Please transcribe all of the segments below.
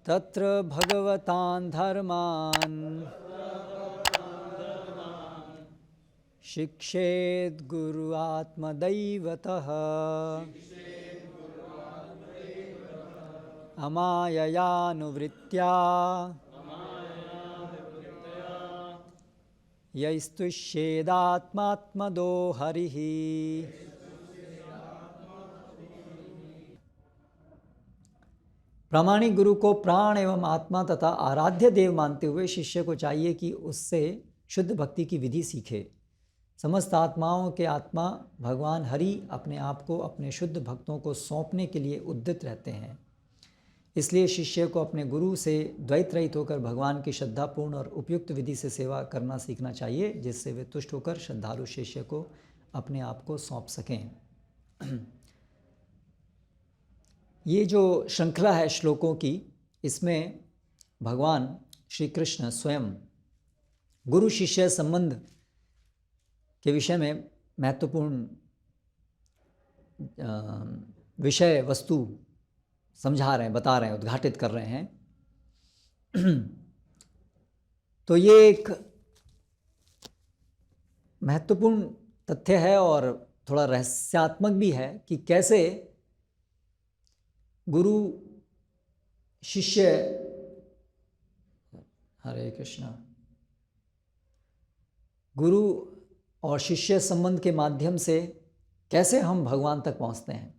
तत्र भगवतान् धर्मान् शिक्षेत् गुरु आत्मदैवतः अमाययानुवृत्त्या यैस्तुष्येदात्मात्मदो हरिः। प्रामाणिक गुरु को प्राण एवं आत्मा तथा आराध्य देव मानते हुए शिष्य को चाहिए कि उससे शुद्ध भक्ति की विधि सीखे। समस्त आत्माओं के आत्मा भगवान हरि अपने आप को अपने शुद्ध भक्तों को सौंपने के लिए उद्यत रहते हैं। इसलिए शिष्य को अपने गुरु से द्वैत रहित होकर भगवान की श्रद्धापूर्ण और उपयुक्त विधि से सेवा करना सीखना चाहिए, जिससे वे तुष्ट होकर श्रद्धालु शिष्य को अपने आप को सौंप सकें। ये जो श्रृंखला है श्लोकों की, इसमें भगवान श्री कृष्ण स्वयं गुरु शिष्य संबंध के विषय में महत्वपूर्ण विषय वस्तु समझा रहे हैं, बता रहे हैं, उद्घाटित कर रहे हैं। तो ये एक महत्वपूर्ण तथ्य है और थोड़ा रहस्यात्मक भी है कि कैसे गुरु शिष्य, हरे कृष्णा, गुरु और शिष्य संबंध के माध्यम से कैसे हम भगवान तक पहुंचते हैं।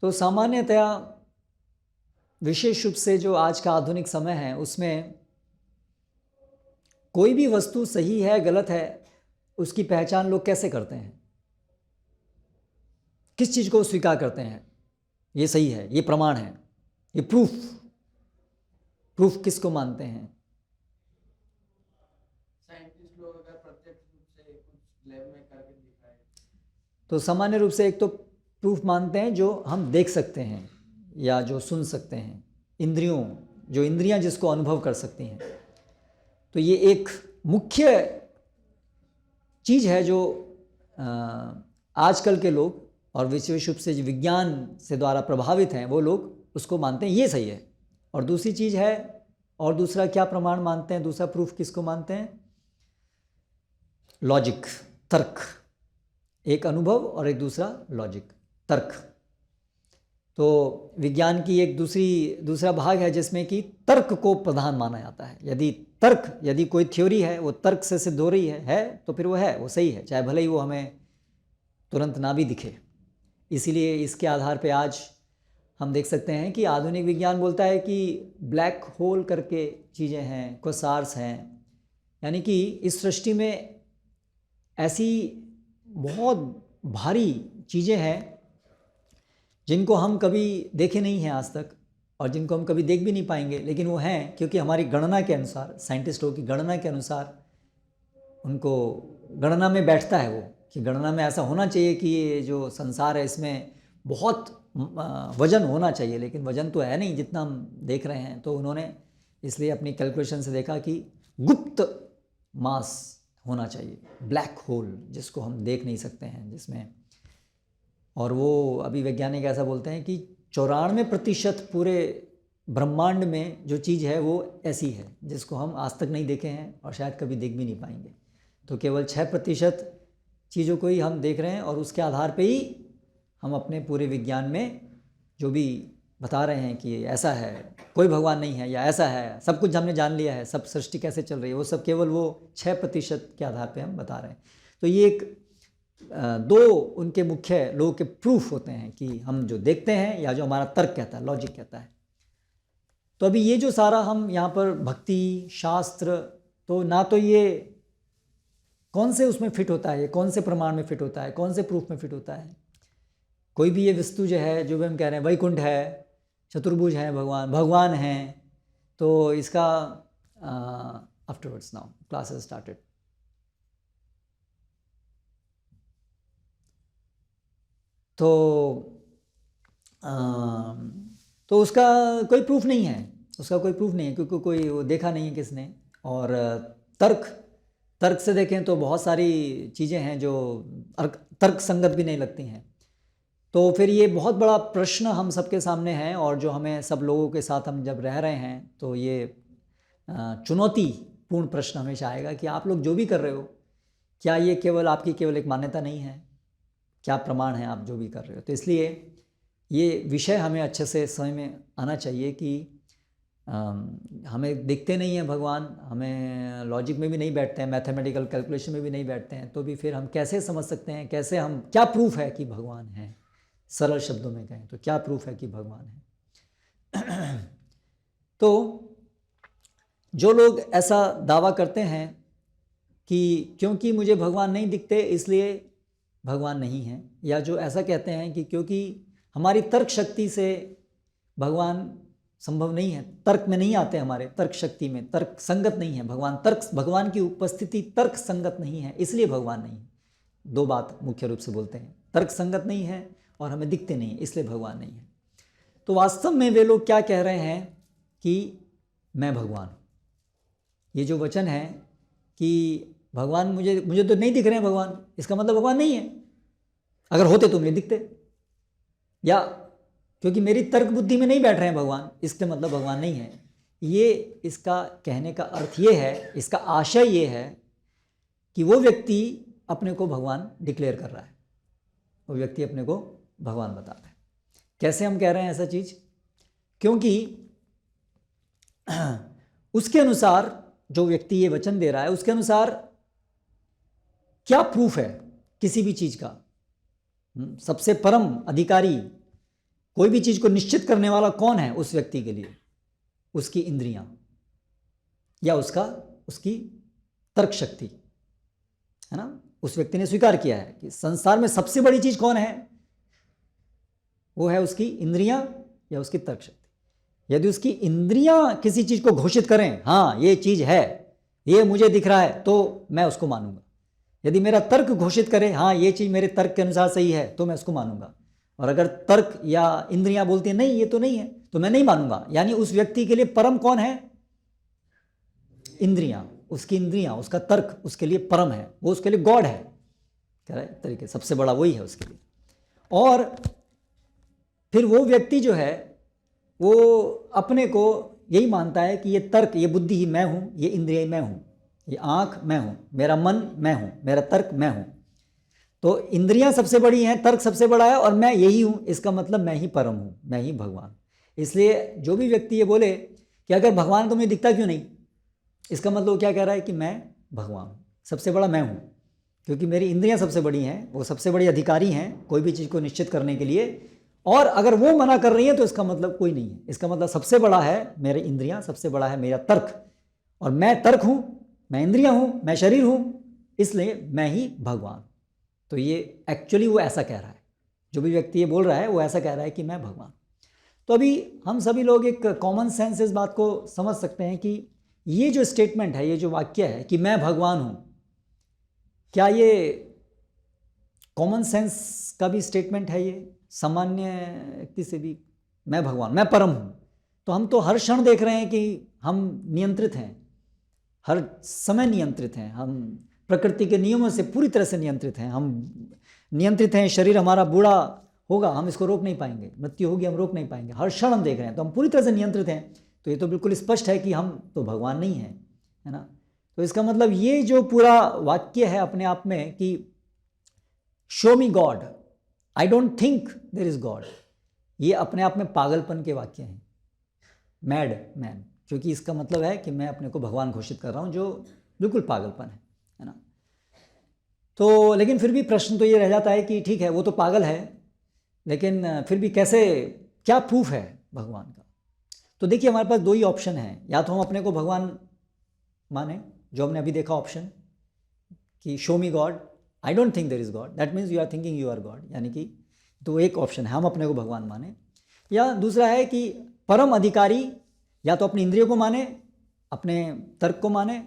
तो सामान्यतया विशेष रूप से जो आज का आधुनिक समय है, उसमें कोई भी वस्तु सही है गलत है उसकी पहचान लोग कैसे करते हैं? किस चीज़ को स्वीकार करते हैं? ये सही है, ये प्रमाण है, ये प्रूफ किसको मानते हैं? साइंटिस्ट लोग अगर प्रत्यक्ष रूप से कुछ लैब में करके दिखाए तो सामान्य रूप से एक तो प्रूफ मानते हैं जो हम देख सकते हैं या जो सुन सकते हैं, इंद्रियां जिसको अनुभव कर सकती हैं। तो ये एक मुख्य चीज़ है जो आजकल के लोग और विशेष रूप से जो विज्ञान से द्वारा प्रभावित हैं वो लोग उसको मानते हैं ये सही है। और दूसरी चीज़ है, और दूसरा क्या प्रमाण मानते हैं, दूसरा प्रूफ किसको मानते हैं? लॉजिक, तर्क। एक अनुभव और एक दूसरा लॉजिक, तर्क। तो विज्ञान की एक दूसरा भाग है जिसमें कि तर्क को प्रधान माना जाता है। यदि कोई थ्योरी है वो तर्क से सिद्ध हो रही है तो फिर वो सही है, चाहे भले ही वो हमें तुरंत ना भी दिखे। इसीलिए इसके आधार पे आज हम देख सकते हैं कि आधुनिक विज्ञान बोलता है कि ब्लैक होल करके चीज़ें हैं, क्वासार्स हैं, यानी कि इस सृष्टि में ऐसी बहुत भारी चीज़ें हैं जिनको हम कभी देखे नहीं हैं आज तक और जिनको हम कभी देख भी नहीं पाएंगे, लेकिन वो हैं क्योंकि हमारी गणना के अनुसार, साइंटिस्टों की गणना के अनुसार उनको गणना में बैठता है वो कि गणना में ऐसा होना चाहिए कि ये जो संसार है इसमें बहुत वजन होना चाहिए, लेकिन वजन तो है नहीं जितना हम देख रहे हैं। तो उन्होंने इसलिए अपनी कैलकुलेशन से देखा कि गुप्त मास होना चाहिए, ब्लैक होल जिसको हम देख नहीं सकते हैं, जिसमें, और वो अभी वैज्ञानिक ऐसा बोलते हैं कि 94% पूरे ब्रह्मांड में जो चीज़ है वो ऐसी है जिसको हम आज तक नहीं देखे हैं और शायद कभी देख भी नहीं पाएंगे। तो केवल 6% चीज़ों को ही हम देख रहे हैं और उसके आधार पे ही हम अपने पूरे विज्ञान में जो भी बता रहे हैं कि ऐसा है, कोई भगवान नहीं है, या ऐसा है, सब कुछ हमने जान लिया है, सब सृष्टि कैसे चल रही है, वो सब केवल वो 6% के आधार पे हम बता रहे हैं। तो ये एक दो उनके मुख्य लोगों के प्रूफ होते हैं कि हम जो देखते हैं या जो हमारा तर्क कहता है, लॉजिक कहता है। तो अभी ये जो सारा हम यहाँ पर भक्ति शास्त्र, तो ना तो ये कौन से उसमें फिट होता है, ये कौन से प्रमाण में फिट होता है, कौन से प्रूफ में फिट होता है। कोई भी ये वस्तु जो है, जो भी हम कह रहे हैं वैकुंठ है, चतुर्भुज है, भगवान हैं, तो इसका afterwards now class has started. तो उसका कोई प्रूफ नहीं है, क्योंकि कोई वो देखा नहीं है किसने। और तर्क से देखें तो बहुत सारी चीज़ें हैं जो तर्क संगत भी नहीं लगती हैं। तो फिर ये बहुत बड़ा प्रश्न हम सबके सामने है, और जो हमें सब लोगों के साथ हम जब रह रहे हैं तो ये चुनौतीपूर्ण प्रश्न हमेशा आएगा कि आप लोग जो भी कर रहे हो, क्या ये केवल आपकी केवल एक मान्यता नहीं है, क्या प्रमाण है आप जो भी कर रहे हो। तो इसलिए ये विषय हमें अच्छे से समझ में आना चाहिए कि हमें दिखते नहीं हैं भगवान, हमें लॉजिक में भी नहीं बैठते हैं, मैथमेटिकल कैलकुलेशन में भी नहीं बैठते हैं, तो भी फिर हम कैसे समझ सकते हैं, कैसे हम, क्या प्रूफ है कि भगवान है। सरल शब्दों में कहें तो क्या प्रूफ है कि भगवान है। तो जो लोग ऐसा दावा करते हैं कि क्योंकि मुझे भगवान नहीं दिखते इसलिए भगवान नहीं है, या जो ऐसा कहते हैं कि क्योंकि हमारी तर्क शक्ति से भगवान संभव नहीं है, तर्क में नहीं आते, हमारे तर्क शक्ति में तर्क संगत नहीं है भगवान की उपस्थिति तर्क संगत नहीं है, इसलिए भगवान नहीं है। दो बात मुख्य रूप से बोलते हैं, तर्क संगत नहीं है और हमें दिखते नहीं है इसलिए भगवान नहीं है। तो वास्तव में वे लोग क्या कह रहे हैं कि मैं भगवान हूँ। ये जो वचन है कि भगवान मुझे तो नहीं दिख रहे हैं भगवान, इसका मतलब भगवान नहीं है। अगर होते तो मुझे दिखते, या क्योंकि मेरी तर्क बुद्धि में नहीं बैठ रहे हैं भगवान, इसका मतलब भगवान नहीं है। ये इसका कहने का अर्थ ये है, इसका आशय ये है कि वो व्यक्ति अपने को भगवान डिक्लेयर कर रहा है, वो व्यक्ति अपने को भगवान बता रहा है। कैसे हम कह रहे हैं ऐसा चीज? क्योंकि उसके अनुसार जो व्यक्ति ये वचन दे रहा है, उसके अनुसार क्या प्रूफ है किसी भी चीज का? सबसे परम अधिकारी, कोई भी चीज को निश्चित करने वाला कौन है उस व्यक्ति के लिए? उसकी इंद्रियां, या उसकी तर्क शक्ति, है ना। उस व्यक्ति ने स्वीकार किया है कि संसार में सबसे बड़ी चीज कौन है, वो है उसकी इंद्रियां या उसकी तर्क शक्ति। यदि उसकी इंद्रियां किसी चीज को घोषित करें, हाँ ये चीज है, ये मुझे दिख रहा है, तो मैं उसको मानूंगा। यदि मेरा तर्क घोषित करे, हाँ ये चीज मेरे तर्क के अनुसार सही है, तो मैं उसको मानूंगा। और अगर तर्क या इंद्रियां बोलती हैं नहीं ये तो नहीं है, तो मैं नहीं मानूंगा। यानी उस व्यक्ति के लिए परम कौन है? इंद्रियां, उसकी इंद्रियां, उसका तर्क उसके लिए परम है, वो उसके लिए गॉड है, कह रहे तरीके सबसे बड़ा वही है उसके लिए। और फिर वो व्यक्ति जो है वो अपने को यही मानता है कि ये तर्क, ये बुद्धि ही मैं हूं, ये इंद्रिय मैं हूं, ये आंख मैं हूं, मेरा मन मैं हूं, मेरा तर्क मैं हूं। तो इंद्रियां सबसे बड़ी हैं, तर्क सबसे बड़ा है, और मैं यही हूं, इसका मतलब मैं ही परम हूं, मैं ही भगवान। इसलिए जो भी व्यक्ति ये बोले कि अगर भगवान तो मुझे दिखता क्यों नहीं, इसका मतलब वो क्या कह रहा है कि मैं भगवान हूं, सबसे बड़ा मैं हूं, क्योंकि मेरी इंद्रियां सबसे बड़ी हैं, वो सबसे बड़ी अधिकारी हैं कोई भी चीज़ को निश्चित करने के लिए। और अगर वो मना कर रही है तो इसका मतलब कोई नहीं है, इसका मतलब सबसे बड़ा है मेरी इंद्रियां, सबसे बड़ा है मेरा तर्क, और मैं तर्क हूं, मैं इंद्रियां हूं, मैं शरीर हूं, इसलिए मैं ही भगवान। तो ये एक्चुअली वो ऐसा कह रहा है, जो भी व्यक्ति ये बोल रहा है वो ऐसा कह रहा है कि मैं भगवान। तो अभी हम सभी लोग एक कॉमन सेंस इस बात को समझ सकते हैं कि ये जो स्टेटमेंट है, ये जो वाक्य है कि मैं भगवान हूं, क्या ये कॉमन सेंस का भी स्टेटमेंट है? ये सामान्य व्यक्ति से भी, मैं भगवान, मैं परम हूं, तो हम तो हर क्षण देख रहे हैं कि हम नियंत्रित हैं, हर समय नियंत्रित हैं, हम प्रकृति के नियमों से पूरी तरह से नियंत्रित हैं, हम नियंत्रित हैं। शरीर हमारा बूढ़ा होगा, हम इसको रोक नहीं पाएंगे, मृत्यु होगी, हम रोक नहीं पाएंगे, हर क्षण हम देख रहे हैं, तो हम पूरी तरह से नियंत्रित हैं। तो ये तो बिल्कुल स्पष्ट है कि हम तो भगवान नहीं हैं, है ना। तो इसका मतलब ये जो पूरा वाक्य है अपने आप में कि show me God, I don't think there is God, ये अपने आप में पागलपन के वाक्य हैं, मैड मैन, क्योंकि इसका मतलब है कि मैं अपने को भगवान घोषित कर रहा हूं, जो बिल्कुल पागलपन है ना। तो लेकिन फिर भी प्रश्न तो ये रह जाता है कि ठीक है वो तो पागल है, लेकिन फिर भी कैसे, क्या प्रूफ है भगवान का? तो देखिए हमारे पास दो ही ऑप्शन हैं, या तो हम अपने को भगवान माने, जो हमने अभी देखा ऑप्शन कि show me God, I don't think there is God, that means you are thinking you are God, यानी कि तो एक ऑप्शन है हम अपने को भगवान माने। या दूसरा है कि परम अधिकारी, या तो अपनी इंद्रियों को माने, अपने तर्क को माने,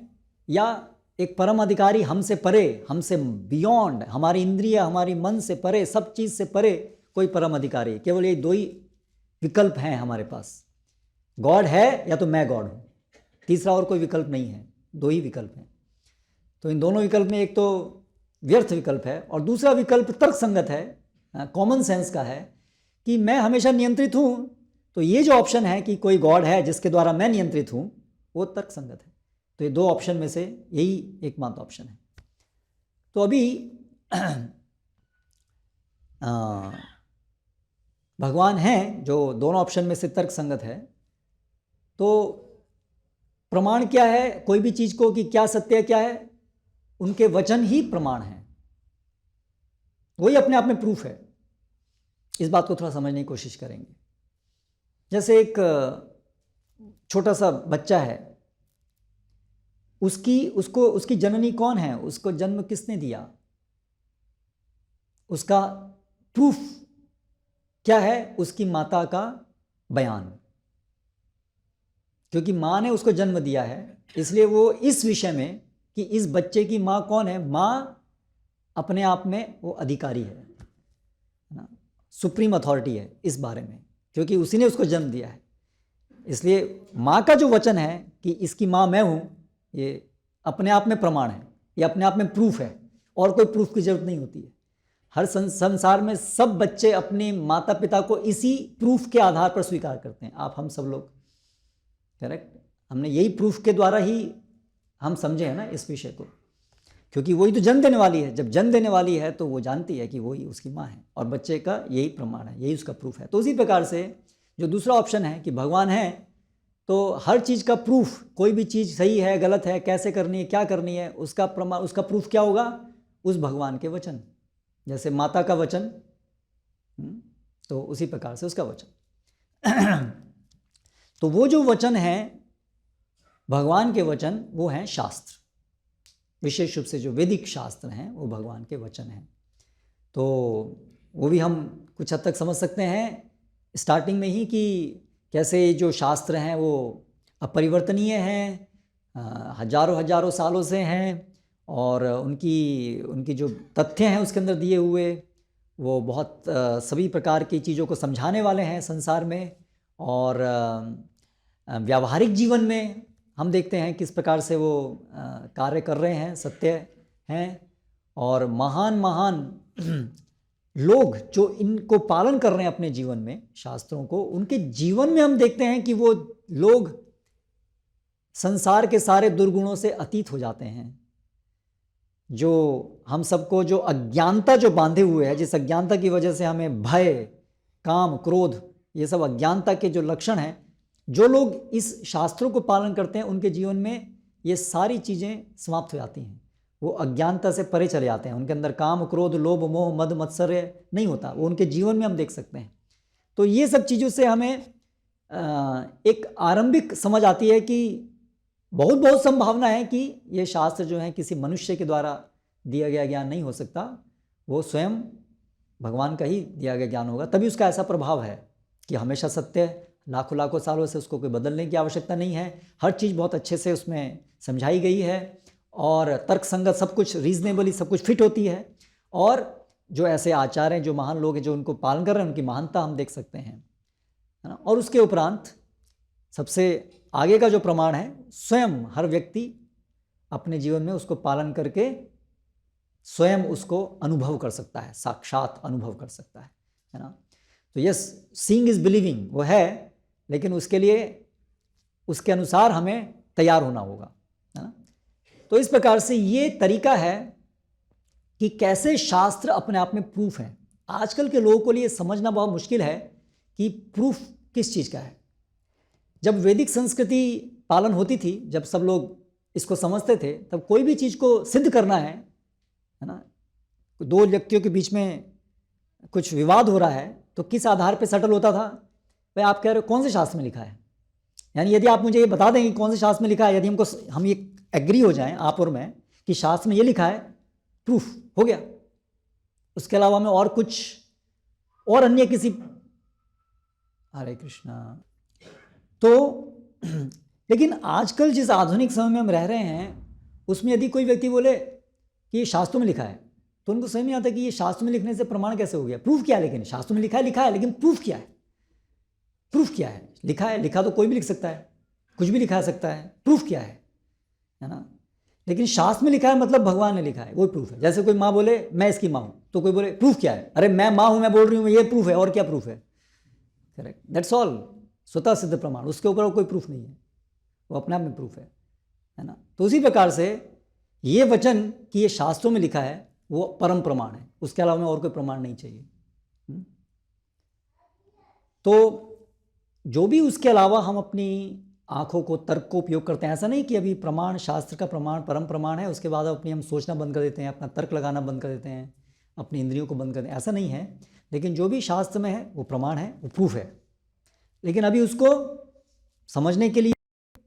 या एक परम अधिकारी हमसे परे, हमसे बियॉन्ड, हमारी इंद्रिय, हमारी मन से परे, सब चीज़ से परे कोई परम अधिकारी। केवल ये दो ही विकल्प हैं हमारे पास, गॉड है या तो मैं गॉड हूँ, तीसरा और कोई विकल्प नहीं है, दो ही विकल्प हैं। तो इन दोनों विकल्प में एक तो व्यर्थ विकल्प है और दूसरा विकल्प तर्क संगत है कॉमन सेंस का है कि मैं हमेशा नियंत्रित हूँ, तो ये जो ऑप्शन है कि कोई गॉड है जिसके द्वारा मैं नियंत्रित हूँ, वो तर्क संगत है। तो ये दो ऑप्शन में से यही एकमात्र ऑप्शन है। तो अभी भगवान हैं जो दोनों ऑप्शन में से तर्क संगत है, तो प्रमाण क्या है कोई भी चीज़ को कि क्या सत्य है क्या है, उनके वचन ही प्रमाण हैं, वही अपने आप में प्रूफ है। इस बात को थोड़ा समझने की कोशिश करेंगे। जैसे एक छोटा सा बच्चा है, उसकी जननी कौन है, उसको जन्म किसने दिया, उसका प्रूफ क्या है, उसकी माता का बयान। क्योंकि माँ ने उसको जन्म दिया है, इसलिए वो इस विषय में कि इस बच्चे की माँ कौन है, माँ अपने आप में वो अधिकारी है ना, सुप्रीम अथॉरिटी है इस बारे में, क्योंकि उसी ने उसको जन्म दिया है। इसलिए माँ का जो वचन है कि इसकी माँ मैं हूँ, ये अपने आप में प्रमाण है, ये अपने आप में प्रूफ है, और कोई प्रूफ की जरूरत नहीं होती है। हर संसार में सब बच्चे अपने माता पिता को इसी प्रूफ के आधार पर स्वीकार करते हैं। आप हम सब लोग, करेक्ट, हमने यही प्रूफ के द्वारा ही हम समझे हैं ना इस विषय को, क्योंकि वही तो जन्म देने वाली है। जब जन्म देने वाली है तो वो जानती है कि वही उसकी माँ है, और बच्चे का यही प्रमाण है, यही उसका प्रूफ है। तो उसी प्रकार से जो दूसरा ऑप्शन है कि भगवान है, तो हर चीज़ का प्रूफ, कोई भी चीज़ सही है गलत है, कैसे करनी है क्या करनी है, उसका प्रमाण, उसका प्रूफ क्या होगा, उस भगवान के वचन। जैसे माता का वचन, तो उसी प्रकार से उसका वचन। तो वो जो वचन है भगवान के वचन, वो हैं शास्त्र, विशेष रूप से जो वैदिक शास्त्र हैं वो भगवान के वचन हैं। तो वो भी हम कुछ हद तक समझ सकते हैं स्टार्टिंग में ही कि कैसे जो शास्त्र हैं वो अपरिवर्तनीय हैं, हजारों हजारों सालों से हैं, और उनकी जो तथ्य हैं उसके अंदर दिए हुए वो बहुत सभी प्रकार की चीज़ों को समझाने वाले हैं संसार में। और व्यावहारिक जीवन में हम देखते हैं किस प्रकार से वो कार्य कर रहे हैं, सत्य हैं। और महान महान लोग जो इनको पालन कर रहे हैं अपने जीवन में, शास्त्रों को, उनके जीवन में हम देखते हैं कि वो लोग संसार के सारे दुर्गुणों से अतीत हो जाते हैं। जो हम सबको जो अज्ञानता जो बांधे हुए है, जिस अज्ञानता की वजह से हमें भय, काम, क्रोध, ये सब अज्ञानता के जो लक्षण हैं, जो लोग इस शास्त्रों को पालन करते हैं उनके जीवन में ये सारी चीज़ें समाप्त हो जाती हैं। वो अज्ञानता से परे चले जाते हैं, उनके अंदर काम, क्रोध, लोभ, मोह, मद, मत्सर्य नहीं होता, वो उनके जीवन में हम देख सकते हैं। तो ये सब चीज़ों से हमें एक आरंभिक समझ आती है कि बहुत संभावना है कि ये शास्त्र जो है किसी मनुष्य के द्वारा दिया गया ज्ञान नहीं हो सकता, वो स्वयं भगवान का ही दिया गया ज्ञान होगा। तभी उसका ऐसा प्रभाव है कि हमेशा सत्य, लाखों लाखों सालों से उसको कोई बदलने की आवश्यकता नहीं है, हर चीज़ बहुत अच्छे से उसमें समझाई गई है, और तर्क संगत सब कुछ, रीजनेबली सब कुछ फिट होती है। और जो ऐसे आचार्य हैं, जो महान लोग हैं, जो उनको पालन कर रहे हैं, उनकी महानता हम देख सकते हैं, है ना। और उसके उपरांत सबसे आगे का जो प्रमाण है, स्वयं हर व्यक्ति अपने जीवन में उसको पालन करके स्वयं उसको अनुभव कर सकता है, साक्षात अनुभव कर सकता है ना। तो यस, सीइंग इज बिलीविंग वो है, लेकिन उसके लिए उसके अनुसार हमें तैयार होना होगा, है ना। तो इस प्रकार से ये तरीका है कि कैसे शास्त्र अपने आप में प्रूफ है। आजकल के लोगों को लिए समझना बहुत मुश्किल है कि प्रूफ किस चीज़ का है। जब वैदिक संस्कृति पालन होती थी, जब सब लोग इसको समझते थे, तब कोई भी चीज़ को सिद्ध करना है ना, दो व्यक्तियों के बीच में कुछ विवाद हो रहा है, तो किस आधार पे सेटल होता था, भाई आप कह रहे हो कौन से शास्त्र में लिखा है। यानी यदि आप मुझे ये बता देंगे कौन से शास्त्र में लिखा है, यदि हम ये एग्री हो जाएं आप और मैं कि शास्त्र में ये लिखा है, प्रूफ हो गया। उसके अलावा मैं और कुछ और अन्य किसी, हरे कृष्णा। तो लेकिन आजकल जिस आधुनिक समय में हम रह रहे हैं, उसमें यदि कोई व्यक्ति बोले कि ये शास्त्रों में लिखा है, तो उनको समझ नहीं आता कि ये शास्त्र में लिखने से प्रमाण कैसे हो गया, प्रूफ क्या है। लेकिन शास्त्र में लिखा है, लेकिन प्रूफ क्या है, प्रूफ क्या है। लिखा है, लिखा तो कोई भी लिख सकता है, कुछ भी लिखा सकता है, प्रूफ क्या है ना। लेकिन शास्त्र में लिखा है मतलब भगवान ने लिखा है, वो प्रूफ है। जैसे कोई माँ बोले मैं इसकी माँ हूँ, तो कोई बोले प्रूफ क्या है, अरे मैं माँ हूँ, मैं बोल रही हूँ, ये प्रूफ है, और क्या प्रूफ है। करेक्ट, दैट्स ऑल, स्वतः सिद्ध प्रमाण, उसके ऊपर कोई प्रूफ नहीं है, वो अपने आप में प्रूफ है ना। तो उसी प्रकार से ये वचन कि ये शास्त्रों में लिखा है वो परम प्रमाण है, उसके अलावा और कोई प्रमाण नहीं चाहिए। तो जो भी उसके अलावा हम अपनी आंखों को, तर्क को उपयोग करते हैं, ऐसा नहीं कि अभी प्रमाण, शास्त्र का प्रमाण परम प्रमाण है, उसके बाद अपनी हम सोचना बंद कर देते हैं, अपना तर्क लगाना बंद कर देते हैं, अपनी इंद्रियों को बंद कर देते हैं, ऐसा नहीं है। लेकिन जो भी शास्त्र में है वो प्रमाण है, वो प्रूफ है। लेकिन अभी उसको समझने के लिए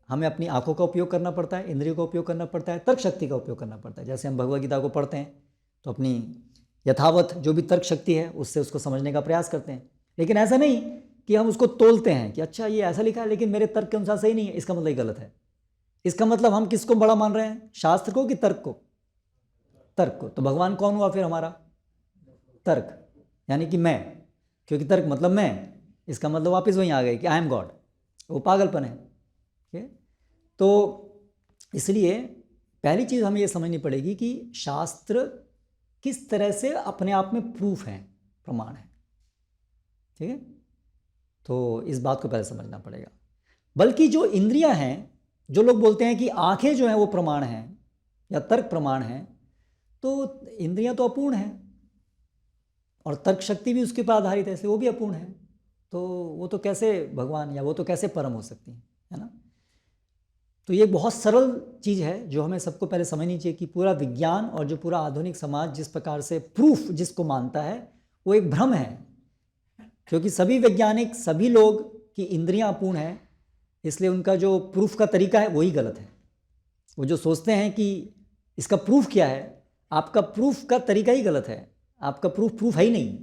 हमें अपनी आंखों का उपयोग करना पड़ता है, इंद्रियों का उपयोग करना पड़ता है, तर्क शक्ति का उपयोग करना पड़ता है। जैसे हम भगवद गीता को पढ़ते हैं तो अपनी यथावत जो भी तर्क शक्ति है उससे उसको समझने का प्रयास करते हैं। लेकिन ऐसा नहीं कि हम उसको तोलते हैं कि अच्छा ये ऐसा लिखा है लेकिन मेरे तर्क के अनुसार सही नहीं है, इसका मतलब ये गलत है। इसका मतलब हम किसको बड़ा मान रहे हैं, शास्त्र को कि तर्क को? तर्क को। तो भगवान कौन हुआ फिर हमारा? तर्क, यानी कि मैं, क्योंकि तर्क मतलब मैं, इसका मतलब वापस वहीं आ गए कि आई एम गॉड, वो पागलपन है। ठीक है, तो इसलिए पहली चीज़ हमें ये समझनी पड़ेगी कि शास्त्र किस तरह से अपने आप में प्रूफ है, प्रमाण है। ठीक है, तो इस बात को पहले समझना पड़ेगा। बल्कि जो इंद्रियां हैं, जो लोग बोलते हैं कि आंखें जो हैं वो प्रमाण हैं या तर्क प्रमाण हैं, तो इंद्रियां तो अपूर्ण हैं और तर्क शक्ति भी उसके पर आधारित है, इसलिए वो भी अपूर्ण है। तो वो तो कैसे भगवान या वो तो कैसे परम हो सकती हैं, है ना। तो ये बहुत सरल चीज़ है जो हमें सबको पहले समझनी चाहिए कि पूरा विज्ञान और जो पूरा आधुनिक समाज जिस प्रकार से प्रूफ जिसको मानता है वो एक भ्रम है। क्योंकि सभी वैज्ञानिक, सभी लोग की इंद्रियां अपूर्ण हैं, इसलिए उनका जो प्रूफ का तरीका है वही गलत है। वो जो सोचते हैं कि इसका प्रूफ क्या है, आपका प्रूफ का तरीका ही गलत है। आपका प्रूफ है ही नहीं,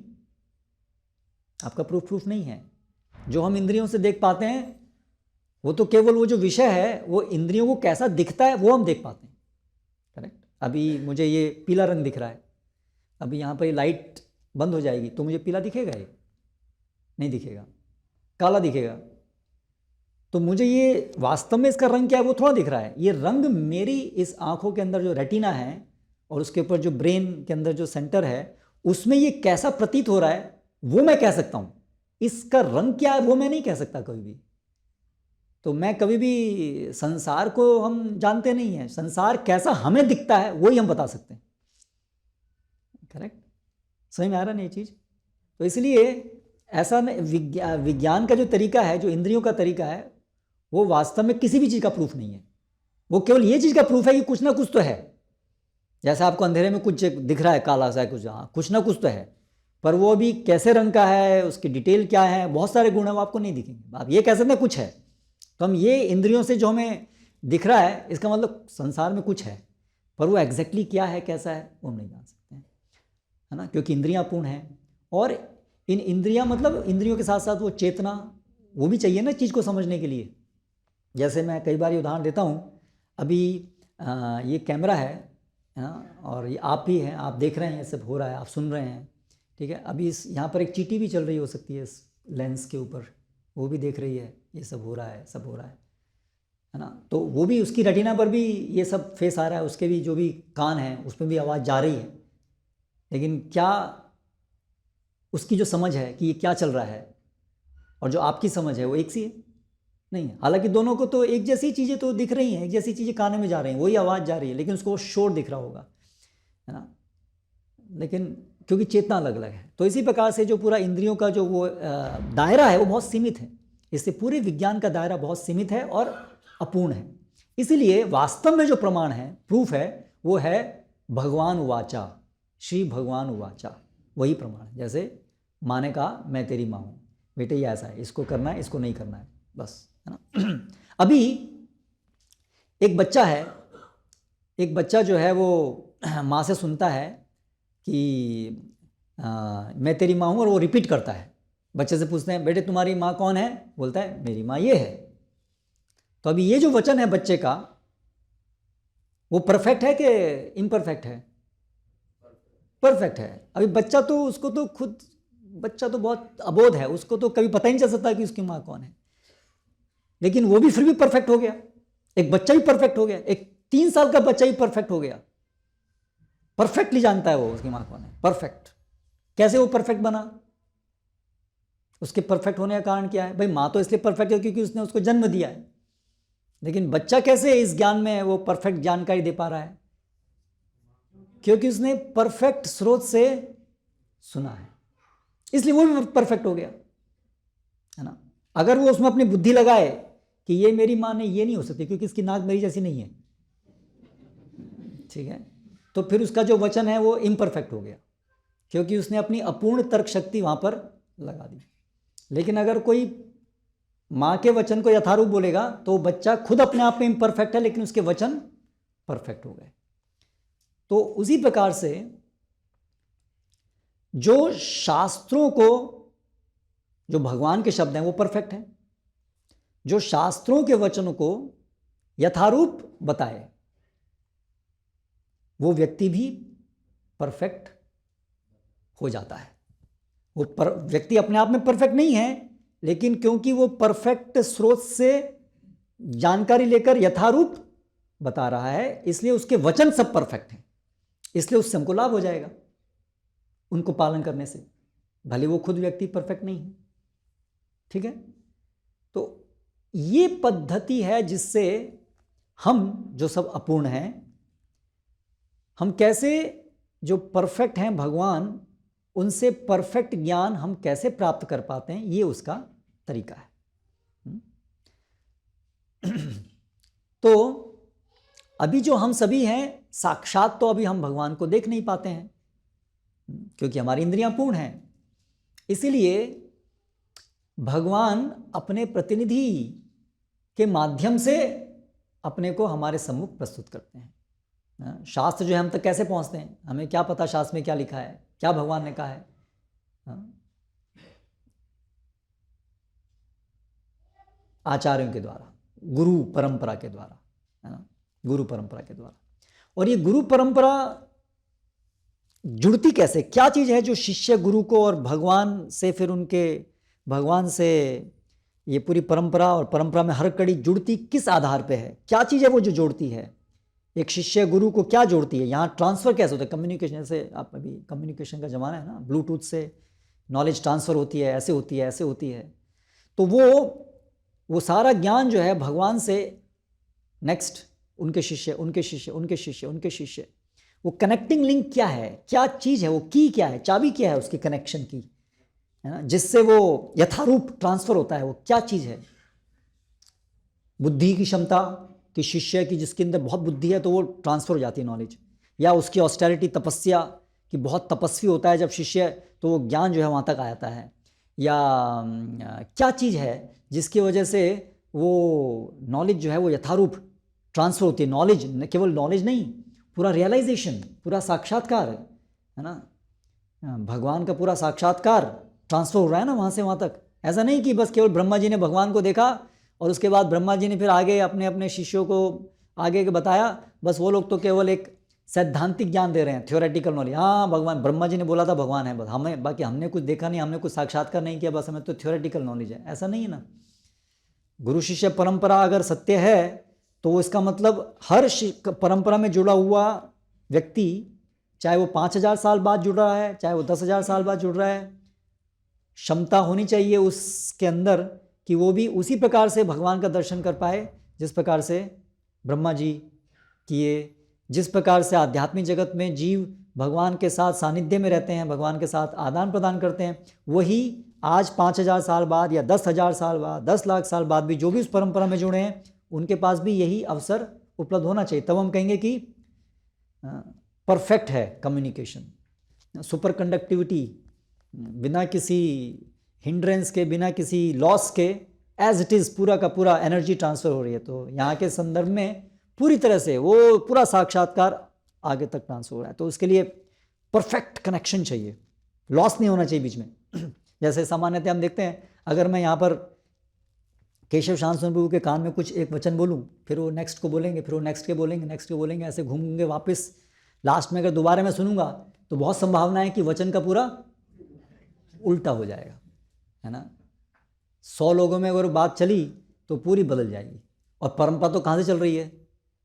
आपका प्रूफ नहीं है। जो हम इंद्रियों से देख पाते हैं वो तो केवल वो जो विषय है, वो इंद्रियों को कैसा दिखता है वो हम देख पाते हैं। करेक्ट, अभी मुझे ये पीला रंग दिख रहा है, अभी यहाँ पर ये लाइट बंद हो जाएगी तो मुझे पीला दिखेगा? ये नहीं दिखेगा, काला दिखेगा। तो मुझे ये वास्तव में इसका रंग क्या है वो थोड़ा दिख रहा है। ये रंग मेरी इस आंखों के अंदर जो रेटिना है और उसके ऊपर जो ब्रेन के अंदर जो सेंटर है उसमें ये कैसा प्रतीत हो रहा है वो मैं कह सकता हूँ। इसका रंग क्या है वो मैं नहीं कह सकता कभी भी। तो मैं कभी भी संसार को हम जानते नहीं हैं, संसार कैसा हमें दिखता है वही हम बता सकते हैं। करेक्ट, समझ में आ रहा नहीं ये चीज़? तो इसलिए ऐसा विज्ञान का जो तरीका है, जो इंद्रियों का तरीका है, वो वास्तव में किसी भी चीज़ का प्रूफ नहीं है। वो केवल ये चीज़ का प्रूफ है कि कुछ ना कुछ तो है। जैसे आपको अंधेरे में कुछ दिख रहा है, काला सा कुछ, हाँ कुछ ना कुछ तो है, पर वो भी कैसे रंग का है, उसकी डिटेल क्या है, बहुत सारे गुण है, वो आपको नहीं दिखेंगे। आप ये कह सकते हैं कुछ है। तो हम ये इंद्रियों से जो हमें दिख रहा है इसका मतलब संसार में कुछ है, पर वो एग्जैक्टली क्या है, कैसा है, वो हम नहीं जान सकते हैं, है ना। क्योंकि इंद्रियां पूर्ण हैं और इन इंद्रियां मतलब इंद्रियों के साथ साथ वो चेतना वो भी चाहिए ना चीज़ को समझने के लिए। जैसे मैं कई बार ये उदाहरण देता हूँ, अभी ये कैमरा है ना, और ये आप भी हैं, आप देख रहे हैं, सब हो रहा है, आप सुन रहे हैं, ठीक है। अभी इस यहाँ पर एक चींटी भी चल रही हो सकती है इस लेंस के ऊपर, वो भी देख रही है ये सब हो रहा है, सब हो रहा है ना। तो वो भी, उसकी रेटिना पर भी ये सब फेस आ रहा है, उसके भी जो भी कान हैं उसमें भी आवाज़ जा रही है, लेकिन क्या उसकी जो समझ है कि ये क्या चल रहा है और जो आपकी समझ है वो एक सी है? नहीं है। हालांकि दोनों को तो एक जैसी चीज़ें तो दिख रही हैं, एक जैसी चीज़ें कान में जा रही हैं, वही आवाज़ जा रही है, लेकिन उसको शोर दिख रहा होगा, है ना। लेकिन क्योंकि चेतना अलग अलग है। तो इसी प्रकार से जो पूरा इंद्रियों का जो वो दायरा है वो बहुत सीमित है। इससे पूरे विज्ञान का दायरा बहुत सीमित है और अपूर्ण है। इसीलिए वास्तव में जो प्रमाण है, प्रूफ है, वो है भगवान उवाचा, श्री भगवान उवाचा, वही प्रमाण है। जैसे माँ ने कहा मैं तेरी माँ हूँ, बेटे ये ऐसा है, इसको करना है, इसको नहीं करना है, बस, है ना। अभी एक बच्चा है, एक बच्चा जो है वो माँ से सुनता है कि मैं तेरी माँ हूँ, और वो रिपीट करता है। बच्चे से पूछते हैं बेटे तुम्हारी माँ कौन है? बोलता है मेरी माँ ये है। तो अभी ये जो वचन है बच्चे का, वो परफेक्ट है कि इम्परफेक्ट है? परफेक्ट है। अभी बच्चा तो, उसको तो खुद, बच्चा तो बहुत अबोध है, उसको तो कभी पता ही नहीं चल सकता कि उसकी माँ कौन है, लेकिन वो भी फिर भी परफेक्ट हो गया। एक बच्चा भी परफेक्ट हो गया, एक 3 साल का बच्चा ही परफेक्ट हो गया, परफेक्टली जानता है वो उसकी माँ कौन है, परफेक्ट। कैसे वो परफेक्ट बना? उसके परफेक्ट होने का कारण क्या है? भाई माँ तो इसलिए परफेक्ट है क्योंकि उसने उसको जन्म दिया है, लेकिन बच्चा कैसे इस ज्ञान में वो परफेक्ट जानकारी दे पा रहा है? क्योंकि उसने परफेक्ट स्रोत से सुना है, इसलिए वो भी परफेक्ट हो गया, है ना। अगर वो उसमें अपनी बुद्धि लगाए कि ये मेरी माँ ने, ये नहीं हो सकती क्योंकि इसकी नाक मेरी जैसी नहीं है, ठीक है, तो फिर उसका जो वचन है वो इम्परफेक्ट हो गया, क्योंकि उसने अपनी अपूर्ण तर्क शक्ति वहां पर लगा दी। लेकिन अगर कोई माँ के वचन को यथारूप बोलेगा तो बच्चा खुद अपने आप में इम्परफेक्ट है, लेकिन उसके वचन परफेक्ट हो गए। तो उसी प्रकार से जो शास्त्रों को, जो भगवान के शब्द हैं वो परफेक्ट हैं, जो शास्त्रों के वचनों को यथारूप बताए वो व्यक्ति भी परफेक्ट हो जाता है। वो व्यक्ति अपने आप में परफेक्ट नहीं है, लेकिन क्योंकि वो परफेक्ट स्रोत से जानकारी लेकर यथारूप बता रहा है, इसलिए उसके वचन सब परफेक्ट हैं, इसलिए उससे हमको लाभ हो जाएगा उनको पालन करने से, भले वो खुद व्यक्ति परफेक्ट नहीं है, ठीक है। तो ये पद्धति है जिससे हम जो सब अपूर्ण हैं, हम कैसे जो परफेक्ट हैं भगवान, उनसे परफेक्ट ज्ञान हम कैसे प्राप्त कर पाते हैं, ये उसका तरीका है। तो अभी जो हम सभी हैं, साक्षात तो अभी हम भगवान को देख नहीं पाते हैं क्योंकि हमारी इंद्रियां पूर्ण हैं, इसीलिए भगवान अपने प्रतिनिधि के माध्यम से अपने को हमारे सम्मुख प्रस्तुत करते हैं। शास्त्र जो है हम तक कैसे पहुंचते हैं, हमें क्या पता शास्त्र में क्या लिखा है, क्या भगवान ने कहा है? आचार्यों के द्वारा, गुरु परंपरा के द्वारा, है ना, गुरु परंपरा के द्वारा। और ये गुरु परंपरा जुड़ती कैसे, क्या चीज़ है जो शिष्य गुरु को और भगवान से, फिर उनके भगवान से ये पूरी परंपरा, और परंपरा में हर कड़ी जुड़ती किस आधार पे है, क्या चीज़ है वो जो जोड़ती है? एक शिष्य गुरु को क्या जोड़ती है? यहाँ ट्रांसफ़र कैसे होता है? कम्युनिकेशन, जैसे आप अभी कम्युनिकेशन का ज़माना है ना, ब्लूटूथ से नॉलेज ट्रांसफ़र होती है, ऐसे होती है, ऐसे होती है। तो वो सारा ज्ञान जो है भगवान से नेक्स्ट उनके शिष्य, उनके शिष्य, उनके शिष्य, उनके शिष्य, वो कनेक्टिंग लिंक क्या है, क्या चीज़ है, वो की क्या है, चाबी क्या है उसकी कनेक्शन की, है ना, जिससे वो यथारूप ट्रांसफ़र होता है, वो क्या चीज़ है? बुद्धि की क्षमता कि शिष्य की, जिसके अंदर बहुत बुद्धि है तो वो ट्रांसफ़र हो जाती है नॉलेज, या उसकी ऑस्टेरिटी, तपस्या कि बहुत तपस्वी होता है जब शिष्य, तो वो ज्ञान जो है वहाँ तक आ जाता है, या क्या चीज़ है जिसकी वजह से वो नॉलेज जो है वो यथारूप ट्रांसफ़र होती है? नॉलेज, केवल नॉलेज नहीं, पूरा रियलाइजेशन, पूरा साक्षात्कार, है ना, भगवान का पूरा साक्षात्कार ट्रांसफ़र हो रहा है ना वहाँ से वहाँ तक। ऐसा नहीं कि बस केवल ब्रह्मा जी ने भगवान को देखा और उसके बाद ब्रह्मा जी ने फिर आगे अपने अपने शिष्यों को आगे के बताया, बस वो लोग तो केवल एक सैद्धांतिक ज्ञान दे रहे हैं, थ्योरेटिकल नॉलेज। हाँ, भगवान, ब्रह्मा जी ने बोला था भगवान है, बस हमें, बाकी हमने कुछ देखा नहीं, हमने कुछ साक्षात्कार नहीं किया, बस हमें तो थ्योरेटिकल नॉलेज है, ऐसा नहीं है ना। गुरु शिष्य परंपरा अगर सत्य है तो इसका मतलब हर परंपरा में जुड़ा हुआ व्यक्ति, चाहे वो 5000 साल बाद जुड़ रहा है, चाहे वो 10,000 साल बाद जुड़ रहा है, क्षमता होनी चाहिए उसके अंदर कि वो भी उसी प्रकार से भगवान का दर्शन कर पाए जिस प्रकार से ब्रह्मा जी किए, जिस प्रकार से आध्यात्मिक जगत में जीव भगवान के साथ सानिध्य में रहते हैं, भगवान के साथ आदान प्रदान करते हैं, वही आज 5000 साल बाद या 10,000 साल बाद, 10 लाख साल बाद भी जो भी उस परंपरा में जुड़े हैं, उनके पास भी यही अवसर उपलब्ध होना चाहिए। तब हम कहेंगे कि परफेक्ट है कम्युनिकेशन, सुपर कंडक्टिविटी, बिना किसी हिंड्रेंस के, बिना किसी लॉस के, एज इट इज़ पूरा का पूरा एनर्जी ट्रांसफ़र हो रही है। तो यहाँ के संदर्भ में पूरी तरह से वो पूरा साक्षात्कार आगे तक ट्रांसफ़र हो रहा है। तो उसके लिए परफेक्ट कनेक्शन चाहिए, लॉस नहीं होना चाहिए बीच में। जैसे सामान्यतः हम देखते हैं, अगर मैं यहाँ पर केशव शांत प्रभु के कान में कुछ एक वचन बोलूँ, फिर वो नेक्स्ट को बोलेंगे, फिर वो नेक्स्ट के बोलेंगे, नेक्स्ट के बोलेंगे, ऐसे घूमेंगे वापस, लास्ट में अगर दोबारा मैं सुनूंगा तो बहुत संभावना है कि वचन का पूरा उल्टा हो जाएगा, है ना। 100 लोगों में अगर बात चली तो पूरी बदल जाएगी। और परंपरा तो कहाँ से चल रही है?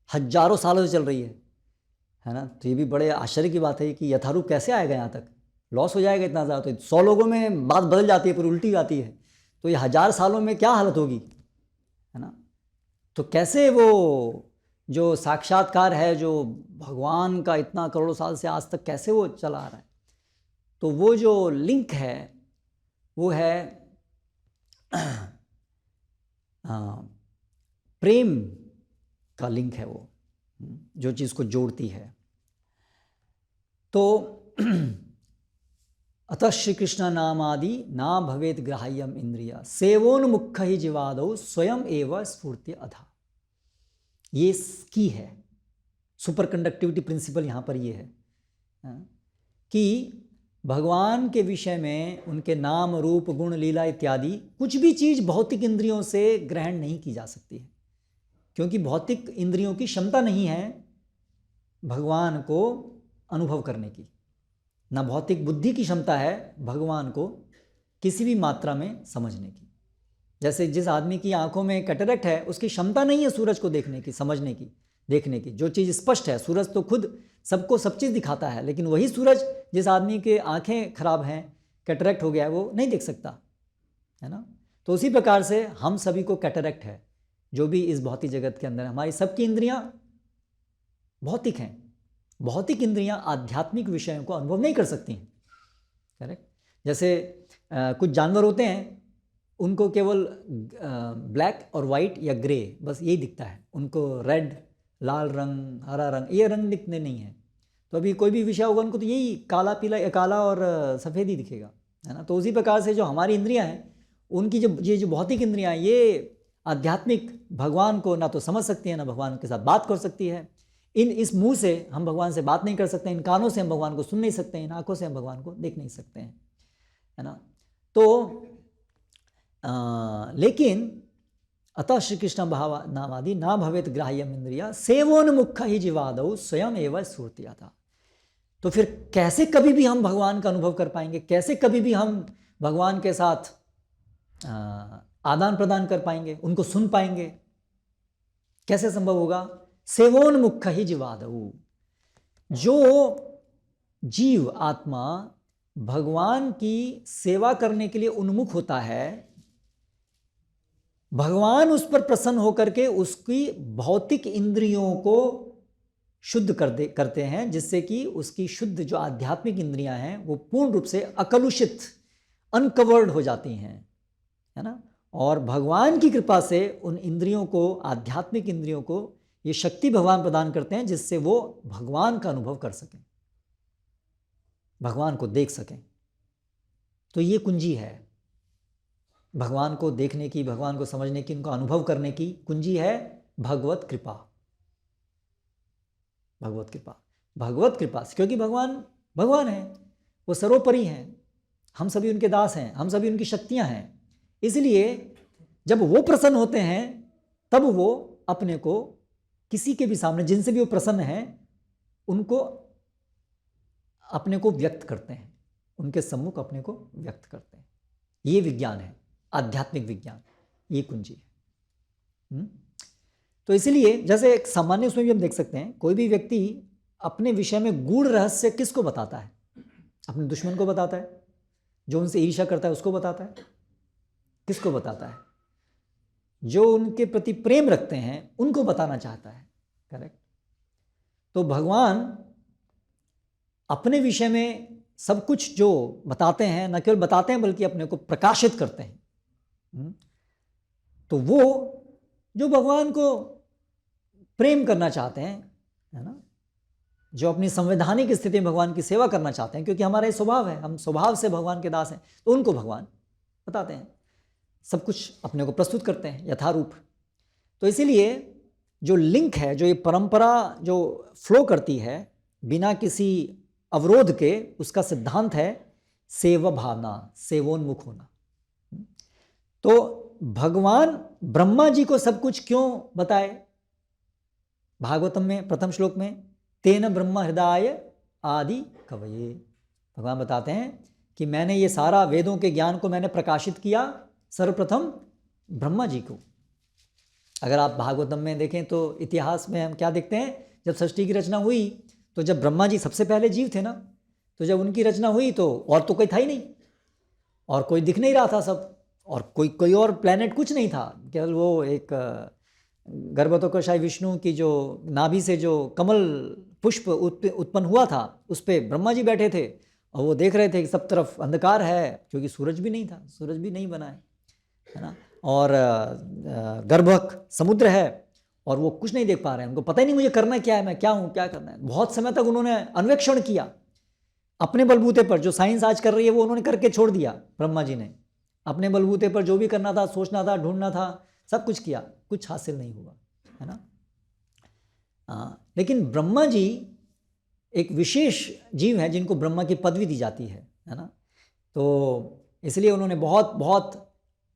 हजारों सालों से चल रही है ना। तो ये भी बड़े आश्चर्य की बात है कि यथारूप कैसे आएगा यहाँ तक, लॉस हो जाएगा इतना ज़्यादा। तो 100 लोगों में बात बदल जाती है, फिर उल्टी आती है, तो ये 1000 सालों में क्या हालत होगी, है ना। तो कैसे वो जो साक्षात्कार है, जो भगवान का इतना करोड़ों साल से आज तक कैसे वो चला आ रहा है। तो वो जो लिंक है वो है प्रेम का लिंक है, वो जो चीज़ को जोड़ती है। तो अतः श्री कृष्ण नामादि ना भवेत ग्राह्यम इंद्रिया सेवोन्मुख ही जीवादौ स्वयं एव स्फूर्ति अधा। ये की है सुपर कंडक्टिविटी प्रिंसिपल। यहाँ पर ये है कि भगवान के विषय में उनके नाम रूप गुण लीला इत्यादि कुछ भी चीज़ भौतिक इंद्रियों से ग्रहण नहीं की जा सकती है, क्योंकि भौतिक इंद्रियों की क्षमता नहीं है भगवान को अनुभव करने की, ना भौतिक बुद्धि की क्षमता है भगवान को किसी भी मात्रा में समझने की। जैसे जिस आदमी की आंखों में कैटरेक्ट है, उसकी क्षमता नहीं है सूरज को देखने की, समझने की, देखने की। जो चीज़ स्पष्ट है, सूरज तो खुद सबको सब चीज़ दिखाता है, लेकिन वही सूरज जिस आदमी के आंखें खराब हैं, कैटरेक्ट हो गया है, वो नहीं देख सकता, है ना। तो उसी प्रकार से हम सभी को कैटरेक्ट है, जो भी इस भौतिक जगत के अंदर हमारी सबकी इंद्रियां भौतिक हैं। भौतिक इंद्रियां आध्यात्मिक विषयों को अनुभव नहीं कर सकती हैं, करेक्ट। जैसे कुछ जानवर होते हैं, उनको केवल ब्लैक और वाइट या ग्रे बस यही दिखता है, उनको रेड, लाल रंग, हरा रंग, ये रंग दिखने नहीं है। तो अभी कोई भी विषय होगा उनको तो यही काला पीला या काला और सफ़ेद ही दिखेगा, है ना। तो उसी प्रकार से जो हमारी इंद्रियां हैं, उनकी जो भौतिक इंद्रियां हैं, ये आध्यात्मिक भगवान को ना तो समझ सकती है, ना भगवान के साथ बात कर सकती है। इस मुंह से हम भगवान से बात नहीं कर सकते, इन कानों से हम भगवान को सुन नहीं सकते, इन आँखों से हम भगवान को देख नहीं सकते हैं, है ना। तो लेकिन अतः श्री कृष्ण भाव नामादि ना भवेत ग्राह्यम इंद्रिया सेवोन्मुख ही जीवादौ स्वयं एवं स्फूर्तिया था। तो फिर कैसे कभी भी हम भगवान का अनुभव कर पाएंगे, कैसे कभी भी हम भगवान के साथ आदान प्रदान कर पाएंगे, उनको सुन पाएंगे, कैसे संभव होगा। सेवोन्मुख ही जीवादौ, जो जीव आत्मा भगवान की सेवा करने के लिए उन्मुख होता है, भगवान उस पर प्रसन्न होकर के उसकी भौतिक इंद्रियों को शुद्ध करते हैं, जिससे कि उसकी शुद्ध जो आध्यात्मिक इंद्रियां हैं वो पूर्ण रूप से अकलुषित, अनकवर्ड हो जाती हैं, है ना। और भगवान की कृपा से उन इंद्रियों को, आध्यात्मिक इंद्रियों को ये शक्ति भगवान प्रदान करते हैं, जिससे वो भगवान का अनुभव कर सकें, भगवान को देख सकें। तो ये कुंजी है भगवान को देखने की, भगवान को समझने की, उनको अनुभव करने की कुंजी है भगवत कृपा। भगवत कृपा, भगवत कृपा से, क्योंकि भगवान भगवान है, वो सर्वोपरि हैं, हम सभी उनके दास हैं, हम सभी उनकी शक्तियां हैं। इसलिए जब वो प्रसन्न होते हैं, तब वो अपने को किसी के भी सामने, जिनसे भी वो प्रसन्न हैं, उनको अपने को व्यक्त करते हैं, उनके सम्मुख अपने को व्यक्त करते हैं। ये विज्ञान है, आध्यात्मिक विज्ञान, ये कुंजी है। तो इसलिए जैसे एक सामान्य उसमें भी हम देख सकते हैं, कोई भी व्यक्ति अपने विषय में गूढ़ रहस्य किसको बताता है? अपने दुश्मन को बताता है, जो उनसे ईर्ष्या करता है उसको बताता है। किसको बताता है? जो उनके प्रति प्रेम रखते हैं उनको बताना चाहता है, करेक्ट। तो भगवान अपने विषय में सब कुछ जो बताते हैं, न केवल बताते हैं बल्कि अपने को प्रकाशित करते हैं। तो वो जो भगवान को प्रेम करना चाहते हैं, है ना, जो अपनी संवैधानिक स्थिति में भगवान की सेवा करना चाहते हैं, क्योंकि हमारा ये स्वभाव है, हम स्वभाव से भगवान के दास हैं, तो उनको भगवान बताते हैं, सब कुछ अपने को प्रस्तुत करते हैं यथारूप। तो इसीलिए जो लिंक है, जो ये परंपरा जो फ्लो करती है बिना किसी अवरोध के, उसका सिद्धांत है सेवा भावना, सेवोन्मुख होना। तो भगवान ब्रह्मा जी को सब कुछ क्यों बताए? भागवतम में प्रथम श्लोक में तेन ब्रह्म हृदय आदि कवये, भगवान बताते हैं कि मैंने ये सारा वेदों के ज्ञान को मैंने प्रकाशित किया सर्वप्रथम ब्रह्मा जी को। अगर आप भागवतम में देखें तो इतिहास में हम क्या देखते हैं, जब सृष्टि की रचना हुई तो जब ब्रह्मा जी सबसे पहले जीव थे ना, तो जब उनकी रचना हुई तो और तो कोई था ही नहीं, और कोई दिख नहीं रहा था सब, और कोई और प्लेनेट कुछ नहीं था, केवल वो एक गर्भोत्कर्षाय विष्णु की जो नाभि से जो कमल पुष्प उत्पन्न हुआ था उस पर ब्रह्मा जी बैठे थे, और वो देख रहे थे कि सब तरफ अंधकार है, क्योंकि सूरज भी नहीं था, सूरज भी नहीं बना है ना, और गर्भक समुद्र है, और वो कुछ नहीं देख पा रहे हैं, उनको पता ही नहीं मुझे करना क्या है, मैं क्या हूँ, क्या करना है। बहुत समय तक उन्होंने अन्वेषण किया अपने बलबूते पर, जो साइंस आज कर रही है वो उन्होंने करके छोड़ दिया, ब्रह्मा जी ने अपने बलबूते पर जो भी करना था, सोचना था, ढूंढना था, सब कुछ किया, कुछ हासिल नहीं हुआ, है ना। लेकिन ब्रह्मा जी एक विशेष जीव है जिनको ब्रह्मा की पदवी दी जाती है ना, तो इसलिए उन्होंने बहुत बहुत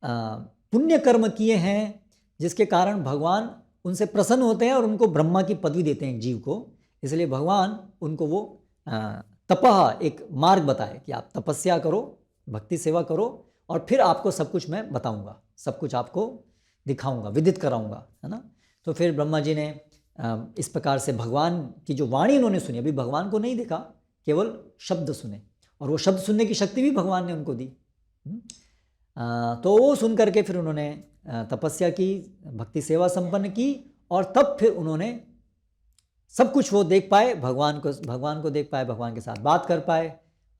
पुण्य कर्म किए हैं, जिसके कारण भगवान उनसे प्रसन्न होते हैं और उनको ब्रह्मा की पदवी देते हैं जीव को। इसलिए भगवान उनको वो तपह एक मार्ग बताए कि आप तपस्या करो, भक्ति सेवा करो, और फिर आपको सब कुछ मैं बताऊंगा, सब कुछ आपको दिखाऊंगा, विदित कराऊंगा, है ना। तो फिर ब्रह्मा जी ने इस प्रकार से भगवान की जो वाणी उन्होंने सुनी, अभी भगवान को नहीं देखा, केवल शब्द सुने, और वो शब्द सुनने की शक्ति भी भगवान ने उनको दी। तो वो सुन करके फिर उन्होंने तपस्या की, भक्ति सेवा संपन्न की, और तब फिर उन्होंने सब कुछ वो देख पाए, भगवान को देख पाए, भगवान के साथ बात कर पाए,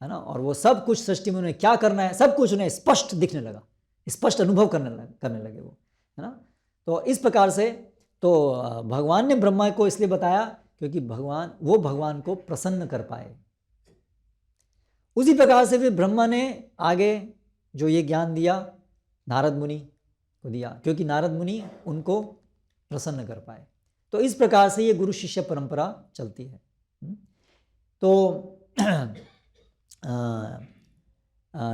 है ना, और वो सब कुछ सृष्टि में उन्हें क्या करना है सब कुछ उन्हें स्पष्ट दिखने लगा, स्पष्ट अनुभव करने लगे वो, है ना। तो इस प्रकार से तो भगवान ने ब्रह्मा को इसलिए बताया क्योंकि भगवान को प्रसन्न कर पाए। उसी प्रकार से फिर ब्रह्मा ने आगे जो ये ज्ञान दिया नारद मुनि को दिया, क्योंकि नारद मुनि उनको प्रसन्न कर पाए। तो इस प्रकार से ये गुरु शिष्य परंपरा चलती है। तो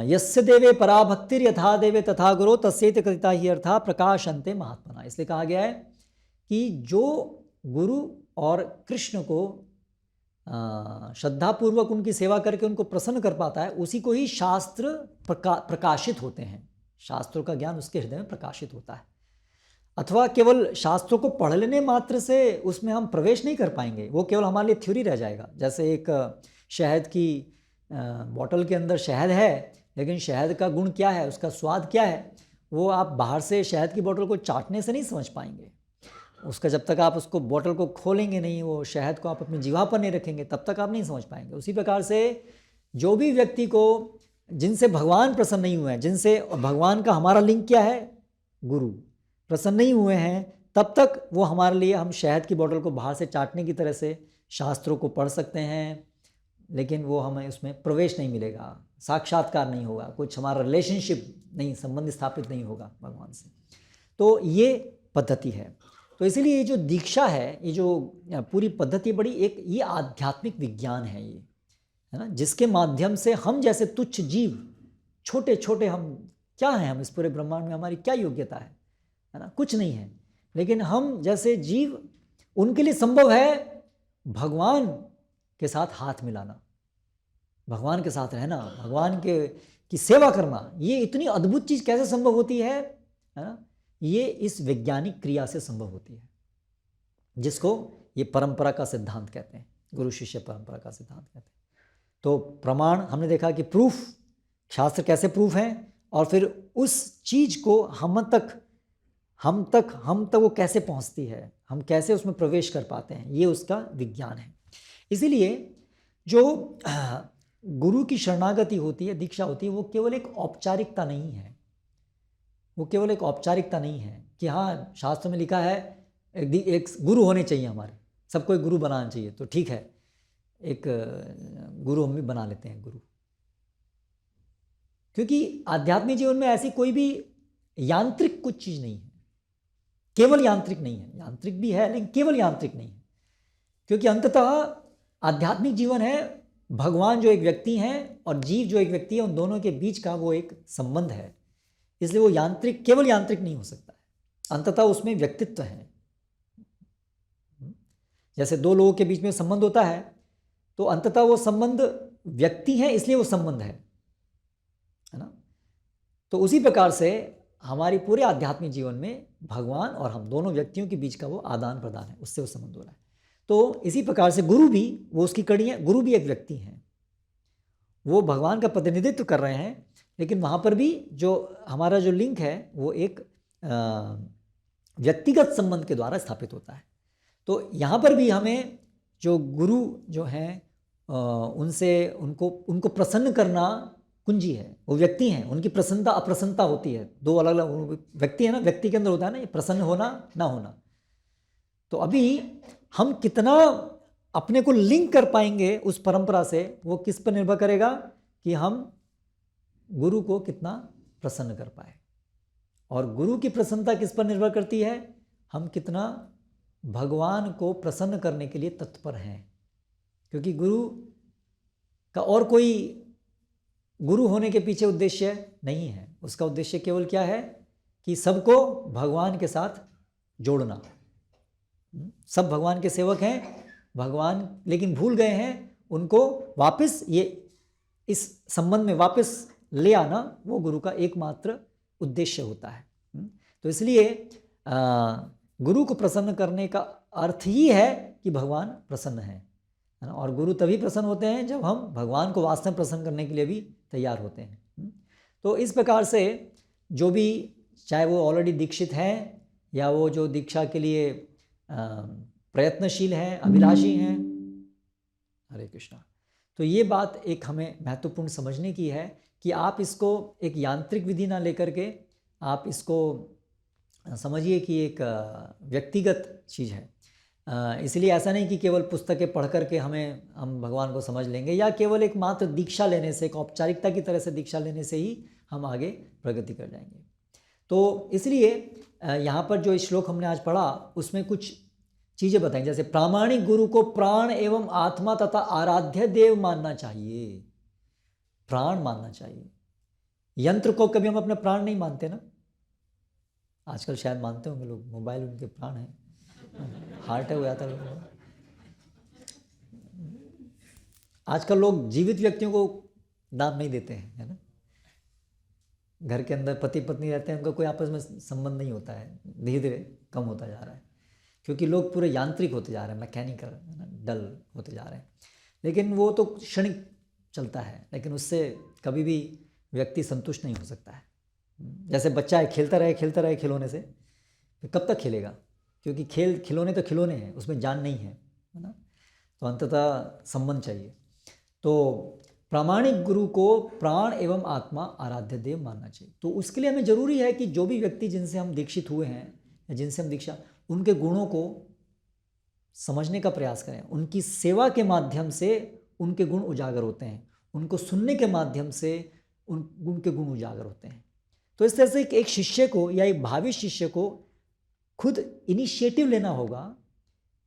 यस्य देवे परा भक्तिर यथा देवे तथा गुरो तस्येति कथिता ही अर्था प्रकाशन्ते महात्मना। इसलिए कहा गया है कि जो गुरु और कृष्ण को श्रद्धापूर्वक उनकी सेवा करके उनको प्रसन्न कर पाता है, उसी को ही शास्त्र प्रकाशित होते हैं, शास्त्रों का ज्ञान उसके हृदय में प्रकाशित होता है। अथवा केवल शास्त्रों को पढ़ लेने मात्र से उसमें हम प्रवेश नहीं कर पाएंगे, वो केवल हमारे लिए थ्योरी रह जाएगा। जैसे एक शहद की बॉटल के अंदर शहद है, लेकिन शहद का गुण क्या है, उसका स्वाद क्या है, वो आप बाहर से शहद की बोतल को चाटने से नहीं समझ पाएंगे। उसका जब तक आप उसको बोतल को खोलेंगे नहीं, वो शहद को आप अपनी जीवा पर नहीं रखेंगे, तब तक आप नहीं समझ पाएंगे। उसी प्रकार से जो भी व्यक्ति को, जिनसे भगवान प्रसन्न नहीं हुए हैं, जिनसे भगवान का हमारा लिंक क्या है, गुरु प्रसन्न नहीं हुए हैं, तब तक वो हमारे लिए, हम शहद की बोतल को बाहर से चाटने की तरह से शास्त्रों को पढ़ सकते हैं, लेकिन वो हमें उसमें प्रवेश नहीं मिलेगा, साक्षात्कार नहीं होगा, कुछ हमारा रिलेशनशिप नहीं, संबंध स्थापित नहीं होगा भगवान से। तो ये पद्धति है। तो इसीलिए ये जो दीक्षा है, ये जो पूरी पद्धति बड़ी एक ये आध्यात्मिक विज्ञान है ये, है ना, जिसके माध्यम से हम जैसे तुच्छ जीव, छोटे छोटे हम क्या हैं, हम इस पूरे ब्रह्मांड में हमारी क्या योग्यता है ना, कुछ नहीं है, लेकिन हम जैसे जीव, उनके लिए संभव है भगवान के साथ हाथ मिलाना, भगवान के साथ रहना, भगवान की सेवा करना। ये इतनी अद्भुत चीज़ कैसे संभव होती है ना, ये इस वैज्ञानिक क्रिया से संभव होती है, जिसको ये परंपरा का सिद्धांत कहते हैं, गुरु शिष्य परंपरा का सिद्धांत कहते हैं। तो प्रमाण हमने देखा कि प्रूफ, शास्त्र कैसे प्रूफ हैं, और फिर उस चीज़ को हम तक वो कैसे पहुंचती है, हम कैसे उसमें प्रवेश कर पाते हैं, ये उसका विज्ञान है। इसीलिए जो गुरु की शरणागति होती है, दीक्षा होती है, वो केवल एक औपचारिकता नहीं है, वो केवल एक औपचारिकता नहीं है कि हाँ शास्त्र में लिखा है एक गुरु होने चाहिए, हमारे सबको एक गुरु बनाना चाहिए, तो ठीक है एक गुरु हम भी बना लेते हैं गुरु। क्योंकि आध्यात्मिक जीवन में ऐसी कोई भी यांत्रिक कुछ चीज़ नहीं है, केवल यांत्रिक नहीं है, यांत्रिक भी है लेकिन केवल यांत्रिक नहीं है। क्योंकि अंततः आध्यात्मिक जीवन है भगवान जो एक व्यक्ति हैं और जीव जो एक व्यक्ति है, उन दोनों के बीच का वो एक संबंध है, इसलिए वो यांत्रिक, केवल यांत्रिक नहीं हो सकता है, अंततः उसमें व्यक्तित्व है। जैसे दो लोगों के बीच में संबंध होता है, तो अंततः वो संबंध व्यक्ति है, इसलिए वो संबंध है ना। तो उसी प्रकार से हमारी पूरे आध्यात्मिक जीवन में भगवान और हम दोनों व्यक्तियों के बीच का वो आदान प्रदान है, उससे वो संबंध हो रहा है। तो इसी प्रकार से गुरु भी, वो उसकी कड़ी है, गुरु भी एक व्यक्ति हैं, वो भगवान का प्रतिनिधित्व कर रहे हैं, लेकिन वहाँ पर भी जो हमारा जो लिंक है वो एक व्यक्तिगत संबंध के द्वारा स्थापित होता है। तो यहाँ पर भी हमें जो गुरु जो हैं उनसे उनको प्रसन्न करना कुंजी है। वो व्यक्ति हैं, उनकी प्रसन्नता अप्रसन्नता होती है, दो अलग अलग व्यक्ति है ना, व्यक्ति के अंदर होता है ना ये प्रसन्न होना ना होना। तो अभी हम कितना अपने को लिंक कर पाएंगे उस परंपरा से, वो किस पर निर्भर करेगा कि हम गुरु को कितना प्रसन्न कर पाए। और गुरु की प्रसन्नता किस पर निर्भर करती है, हम कितना भगवान को प्रसन्न करने के लिए तत्पर हैं। क्योंकि गुरु का और कोई, गुरु होने के पीछे उद्देश्य नहीं है, उसका उद्देश्य केवल क्या है कि सबको भगवान के साथ जोड़ना। सब भगवान के सेवक हैं, भगवान लेकिन भूल गए हैं, उनको वापस ये इस संबंध में वापस ले आना वो गुरु का एकमात्र उद्देश्य होता है। तो इसलिए गुरु को प्रसन्न करने का अर्थ ही है कि भगवान प्रसन्न है ना। और गुरु तभी प्रसन्न होते हैं जब हम भगवान को वास्तव में प्रसन्न करने के लिए भी तैयार होते हैं। तो इस प्रकार से जो भी, चाहे वो ऑलरेडी दीक्षित हैं या वो जो दीक्षा के लिए प्रयत्नशील हैं, अभिलाषी हैं, हरे कृष्णा, तो ये बात एक हमें महत्वपूर्ण समझने की है कि आप इसको एक यांत्रिक विधि ना लेकर के आप इसको समझिए कि एक व्यक्तिगत चीज़ है। इसलिए ऐसा नहीं कि केवल पुस्तकें पढ़ करके हम भगवान को समझ लेंगे, या केवल एक मात्र दीक्षा लेने से, एक औपचारिकता की तरह से दीक्षा लेने से ही हम आगे प्रगति कर जाएंगे। तो इसलिए यहाँ पर जो श्लोक हमने आज पढ़ा उसमें कुछ चीज़ें बताई, जैसे प्रामाणिक गुरु को प्राण एवं आत्मा तथा आराध्य देव मानना चाहिए। प्राण मानना चाहिए। यंत्र को कभी हम अपने प्राण नहीं मानते ना, आजकल शायद मानते होंगे लोग, मोबाइल उनके प्राण है, हार्ट है, हो जाता है। आजकल लोग जीवित व्यक्तियों को दान नहीं देते हैं, है ना। घर के अंदर पति पत्नी रहते हैं, उनका कोई आपस में संबंध नहीं होता है, धीरे धीरे कम होता जा रहा है, क्योंकि लोग पूरे यांत्रिक होते जा रहे हैं, मैकेनिकल, है ना, डल होते जा रहे हैं। लेकिन वो तो क्षणिक चलता है, लेकिन उससे कभी भी व्यक्ति संतुष्ट नहीं हो सकता है। जैसे बच्चा है, खेलता रहे खिलौने से, फिर कब तक खेलेगा, क्योंकि खिलौने तो खिलौने हैं, उसमें जान नहीं है ना। तो अंततः संबंध चाहिए। तो प्रामाणिक गुरु को प्राण एवं आत्मा आराध्य देव मानना चाहिए। तो उसके लिए हमें जरूरी है कि जो भी व्यक्ति जिनसे हम दीक्षित हुए हैं या जिनसे हम दीक्षा, उनके गुणों को समझने का प्रयास करें। उनकी सेवा के माध्यम से उनके गुण उजागर होते हैं, उनको सुनने के माध्यम से उनके गुण उजागर होते हैं। तो इस तरह से एक शिष्य को या एक भावी शिष्य को खुद इनिशिएटिव लेना होगा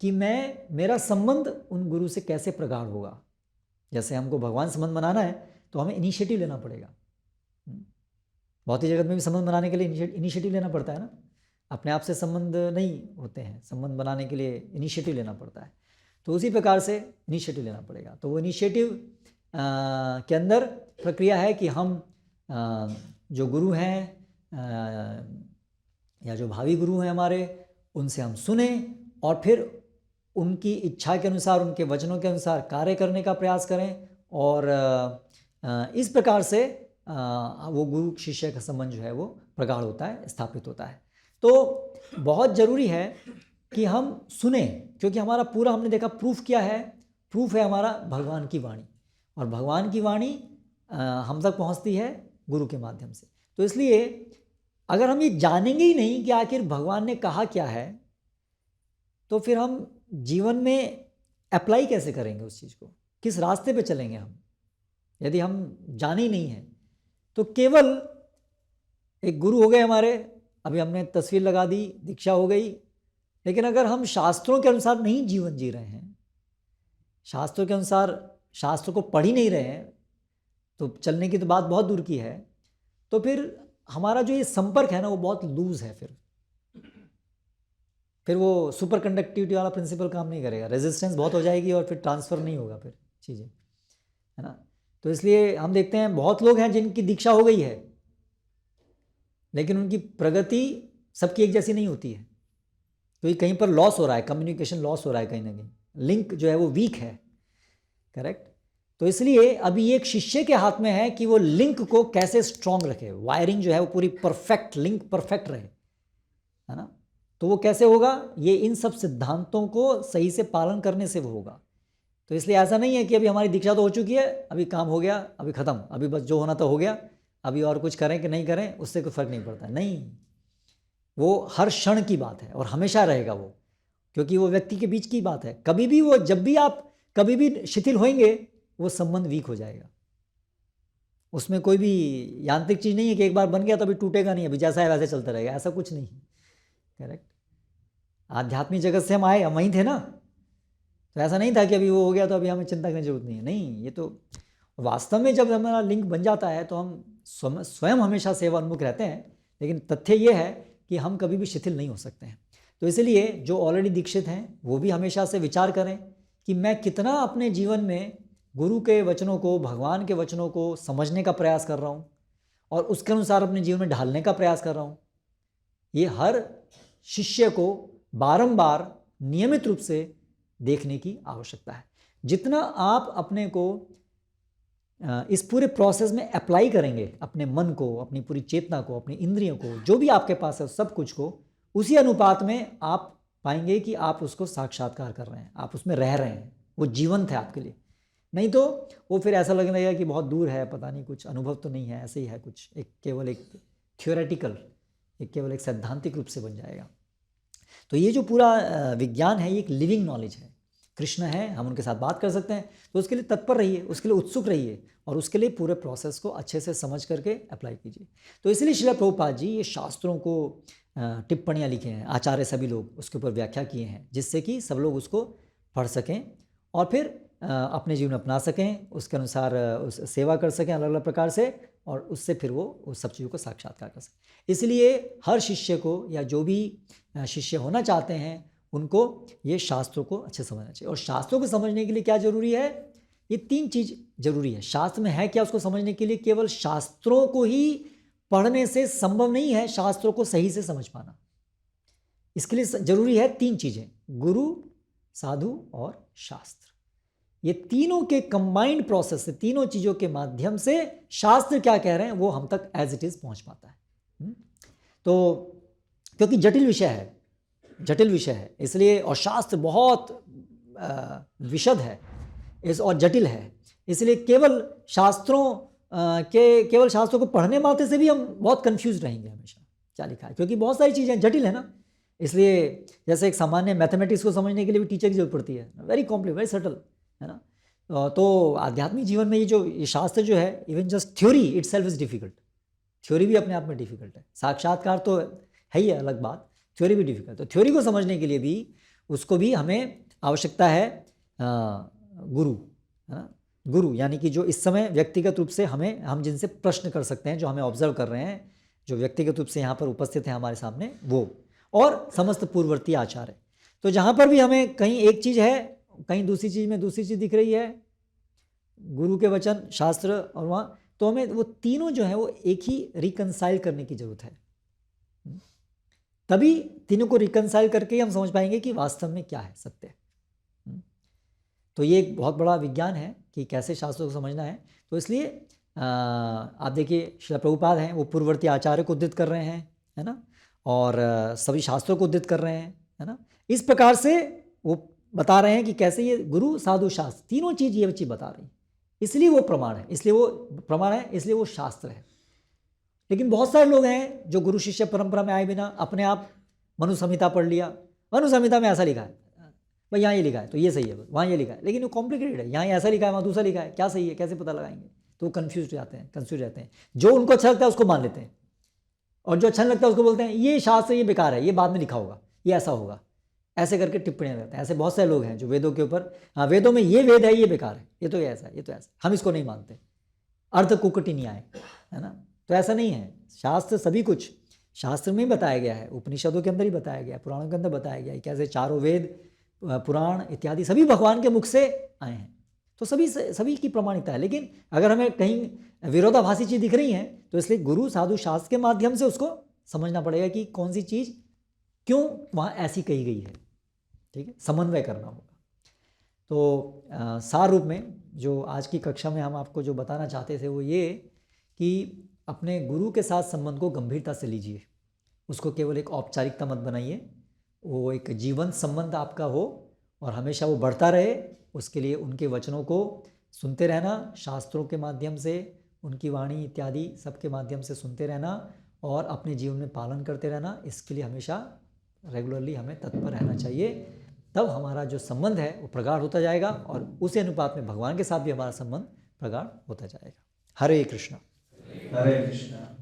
कि मेरा संबंध उन गुरु से कैसे प्रगाढ़ होगा। जैसे हमको भगवान संबंध बनाना है तो हमें इनिशिएटिव लेना पड़ेगा। भौतिक जगत में भी संबंध बनाने के लिए इनिशिएटिव लेना पड़ता है ना, अपने आप से संबंध नहीं होते हैं, संबंध बनाने के लिए इनिशिएटिव लेना पड़ता है। तो उसी प्रकार से इनिशिएटिव लेना पड़ेगा। तो वो इनिशिएटिव के अंदर प्रक्रिया है कि हम जो गुरु हैं या जो भावी गुरु हैं हमारे, उनसे हम सुने और फिर उनकी इच्छा के अनुसार, उनके वचनों के अनुसार कार्य करने का प्रयास करें। और इस प्रकार से वो गुरु शिष्य का संबंध जो है वो प्रगाढ़ होता है, स्थापित होता है। तो बहुत ज़रूरी है कि हम सुने, क्योंकि हमारा पूरा, हमने देखा प्रूफ क्या है, प्रूफ है हमारा भगवान की वाणी, और भगवान की वाणी हम तक पहुंचती है गुरु के माध्यम से। तो इसलिए अगर हम ये जानेंगे ही नहीं कि आखिर भगवान ने कहा क्या है, तो फिर हम जीवन में अप्लाई कैसे करेंगे उस चीज़ को, किस रास्ते पे चलेंगे हम, यदि हम जाने ही नहीं हैं। तो केवल एक गुरु हो गए हमारे, अभी हमने तस्वीर लगा दी, दीक्षा हो गई, लेकिन अगर हम शास्त्रों के अनुसार नहीं जीवन जी रहे हैं, शास्त्रों के अनुसार शास्त्र को पढ़ ही नहीं रहे हैं, तो चलने की तो बात बहुत दूर की है। तो फिर हमारा जो ये संपर्क है ना वो बहुत लूज है, फिर वो सुपर कंडक्टिविटी वाला प्रिंसिपल काम नहीं करेगा, रेजिस्टेंस बहुत हो जाएगी और फिर ट्रांसफ़र नहीं होगा फिर चीज़ें, है ना। तो इसलिए हम देखते हैं बहुत लोग हैं जिनकी दीक्षा हो गई है, लेकिन उनकी प्रगति सबकी एक जैसी नहीं होती है, क्योंकि कहीं पर लॉस हो रहा है, कम्युनिकेशन लॉस हो रहा है, कहीं ना कहीं लिंक जो है वो वीक है, करेक्ट। तो इसलिए अभी एक शिष्य के हाथ में है कि वो लिंक को कैसे स्ट्रांग रखे, वायरिंग जो है वो पूरी परफेक्ट, लिंक परफेक्ट रहे, है ना। तो वो कैसे होगा, ये इन सब सिद्धांतों को सही से पालन करने से वो होगा। तो इसलिए ऐसा नहीं है कि अभी हमारी दीक्षा तो हो चुकी है, अभी काम हो गया, अभी ख़त्म, अभी बस जो होना तो हो गया, अभी और कुछ करें कि नहीं करें उससे कोई फर्क नहीं पड़ता। नहीं, वो हर क्षण की बात है और हमेशा रहेगा वो, क्योंकि वो व्यक्ति के बीच की बात है। कभी भी वो, जब भी आप कभी भी शिथिल होंगे, वो संबंध वीक हो जाएगा। उसमें कोई भी यांत्रिक चीज़ नहीं है कि एक बार बन गया तो अभी टूटेगा नहीं, अभी जैसा है वैसे चलता रहेगा, ऐसा कुछ नहीं, करेक्ट। आध्यात्मिक जगत से हम आए, हम वहीं थे ना, तो ऐसा नहीं था कि अभी वो हो गया तो अभी हमें चिंता करने की जरूरत नहीं है। नहीं, ये तो वास्तव में जब हमारा लिंक बन जाता है तो हम स्वयं हमेशा सेवा उन्मुख रहते हैं, लेकिन तथ्य ये है कि हम कभी भी शिथिल नहीं हो सकते हैं। तो इसलिए जो ऑलरेडी दीक्षित हैं वो भी हमेशा से विचार करें कि मैं कितना अपने जीवन में गुरु के वचनों को, भगवान के वचनों को समझने का प्रयास कर रहा हूँ और उसके अनुसार अपने जीवन में ढालने का प्रयास कर रहा हूँ। ये हर शिष्य को बारंबार नियमित रूप से देखने की आवश्यकता है। जितना आप अपने को इस पूरे प्रोसेस में अप्लाई करेंगे, अपने मन को, अपनी पूरी चेतना को, अपनी इंद्रियों को, जो भी आपके पास है सब कुछ को, उसी अनुपात में आप पाएंगे कि आप उसको साक्षात्कार कर रहे हैं, आप उसमें रह रहे हैं, वो जीवंत है आपके लिए। नहीं तो वो फिर ऐसा लगने लगेगा कि बहुत दूर है, पता नहीं, कुछ अनुभव तो नहीं है, ऐसे ही है कुछ, एक केवल एक थियोरेटिकल, एक केवल एक सैद्धांतिक रूप से बन जाएगा। तो ये जो पूरा विज्ञान है ये एक लिविंग नॉलेज है। कृष्ण है, हम उनके साथ बात कर सकते हैं, तो उसके लिए तत्पर रहिए, उसके लिए उत्सुक रहिए और उसके लिए पूरे प्रोसेस को अच्छे से समझ करके अप्लाई कीजिए। तो इसलिए श्रील प्रभुपाद जी ये शास्त्रों को टिप्पणियाँ लिखे हैं, आचार्य सभी लोग उसके ऊपर व्याख्या किए हैं, जिससे कि सब लोग उसको पढ़ सकें और फिर अपने जीवन में अपना सकें, उसके अनुसार उस सेवा कर सकें अलग अलग प्रकार से, और उससे फिर वो उस सब चीज़ों को साक्षात्कार कर सकें। इसलिए हर शिष्य को, या जो भी शिष्य होना चाहते हैं, उनको ये शास्त्रों को अच्छे समझना चाहिए। और शास्त्रों को समझने के लिए क्या जरूरी है, ये 3 चीज़ जरूरी है। शास्त्र में है क्या, उसको समझने के लिए केवल शास्त्रों को ही पढ़ने से संभव नहीं है शास्त्रों को सही से समझ पाना। इसके लिए जरूरी है 3 चीज़ें, गुरु, साधु और शास्त्र। ये तीनों के कंबाइंड प्रोसेस से, तीनों चीज़ों के माध्यम से शास्त्र क्या कह रहे हैं वो हम तक एज इट इज़ पहुंच पाता है। तो क्योंकि जटिल विषय है, जटिल विषय है इसलिए, और शास्त्र बहुत विशद है और जटिल है, इसलिए केवल शास्त्रों को पढ़ने मात्र से भी हम बहुत कंफ्यूज रहेंगे हमेशा, क्या लिखा है, क्योंकि बहुत सारी चीज़ें जटिल है ना। इसलिए जैसे एक सामान्य मैथमेटिक्स को समझने के लिए भी टीचर की जरूरत पड़ती है, वेरी कॉम्प्लेक्स, वेरी सटल, है ना। तो आध्यात्मिक जीवन में ये शास्त्र जो है, even just theory itself is difficult, theory भी अपने आप में डिफिकल्ट है। साक्षात्कार तो है ही अलग बात, थ्योरी भी डिफिकल्ट। तो थ्योरी को समझने के लिए भी उसको भी हमें आवश्यकता है गुरु, है ना। गुरु यानी कि जो इस समय व्यक्तिगत रूप से हम जिनसे प्रश्न कर सकते हैं, जो हमें ऑब्जर्व कर रहे हैं, जो व्यक्तिगत रूप से यहाँ पर उपस्थित हैं हमारे सामने, वो, और समस्त पूर्ववर्ती आचार्य। तो जहाँ पर भी हमें कहीं एक चीज़ है, कहीं दूसरी चीज़ में दूसरी चीज़ दिख रही है, गुरु के वचन, शास्त्र और वहाँ, तो हमें वो तीनों जो है वो एक ही रिकंसाइल करने की जरूरत है। तभी तीनों को रिकंसाइल करके ही हम समझ पाएंगे कि वास्तव में क्या है सत्य। तो ये एक बहुत बड़ा विज्ञान है कि कैसे शास्त्रों को समझना है। तो इसलिए आप देखिए श्रील प्रभुपाद हैं, वो पूर्ववर्ती आचार्य को उद्धृत कर रहे हैं, है ना, और सभी शास्त्रों को उद्धृत कर रहे हैं, है ना। इस प्रकार से वो बता रहे हैं कि कैसे ये गुरु, साधु, शास्त्र, तीनों चीज़ ये चीज़ बता रही, इसलिए वो प्रमाण है, इसलिए वो शास्त्र है। लेकिन बहुत सारे लोग हैं जो गुरु शिष्य परंपरा में आए बिना अपने आप मनु संहिता पढ़ लिया, मनु संहिता में ऐसा लिखा है, भाई यहाँ ये लिखा है तो ये सही है, वहाँ ये लिखा है, लेकिन वो कॉम्प्लिकेटेड है, यहाँ ऐसा लिखा है, वहाँ दूसरा लिखा है, क्या सही है, कैसे पता लगाएंगे। तो वो कंफ्यूज रहते हैं। जो उनको अच्छा लगता है उसको मान लेते हैं, और जो अच्छा नहीं लगता है उसको बोलते हैं ये शास्त्र ये बेकार है, ये बाद में लिखा होगा, ये ऐसा होगा, ऐसे करके टिप्पणियाँ करते हैं। ऐसे बहुत सारे लोग हैं जो वेदों के ऊपर, हाँ वेदों में ये वेद है, ये बेकार है, ये तो ऐसा है, ये तो ऐसा, हम इसको नहीं मानते, अर्थ कुकटी नहीं आए, है ना। तो ऐसा नहीं है, शास्त्र सभी कुछ शास्त्र में ही बताया गया है, उपनिषदों के अंदर ही बताया गया है, पुराणों के अंदर बताया गया है, कैसे चारों वेद, पुराण इत्यादि सभी भगवान के मुख से आए हैं। तो सभी की प्रमाणिकता है। लेकिन अगर हमें कहीं विरोधाभासी चीज़ दिख रही है तो इसलिए गुरु, साधु, शास्त्र के माध्यम से उसको समझना पड़ेगा कि कौन सी चीज़ क्यों वहाँ ऐसी कही गई है, ठीक है, समन्वय करना होगा। तो सार रूप में जो आज की कक्षा में हम आपको जो बताना चाहते थे वो ये कि अपने गुरु के साथ संबंध को गंभीरता से लीजिए, उसको केवल एक औपचारिकता मत बनाइए, वो एक जीवन संबंध आपका हो और हमेशा वो बढ़ता रहे। उसके लिए उनके वचनों को सुनते रहना, शास्त्रों के माध्यम से, उनकी वाणी इत्यादि सबके माध्यम से सुनते रहना और अपने जीवन में पालन करते रहना, इसके लिए हमेशा रेगुलरली हमें तत्पर रहना चाहिए। तब हमारा जो संबंध है वो प्रगाढ़ होता जाएगा और उसी अनुपात में भगवान के साथ भी हमारा संबंध प्रगाढ़ होता जाएगा। हरे कृष्णा। हरे कृष्णा।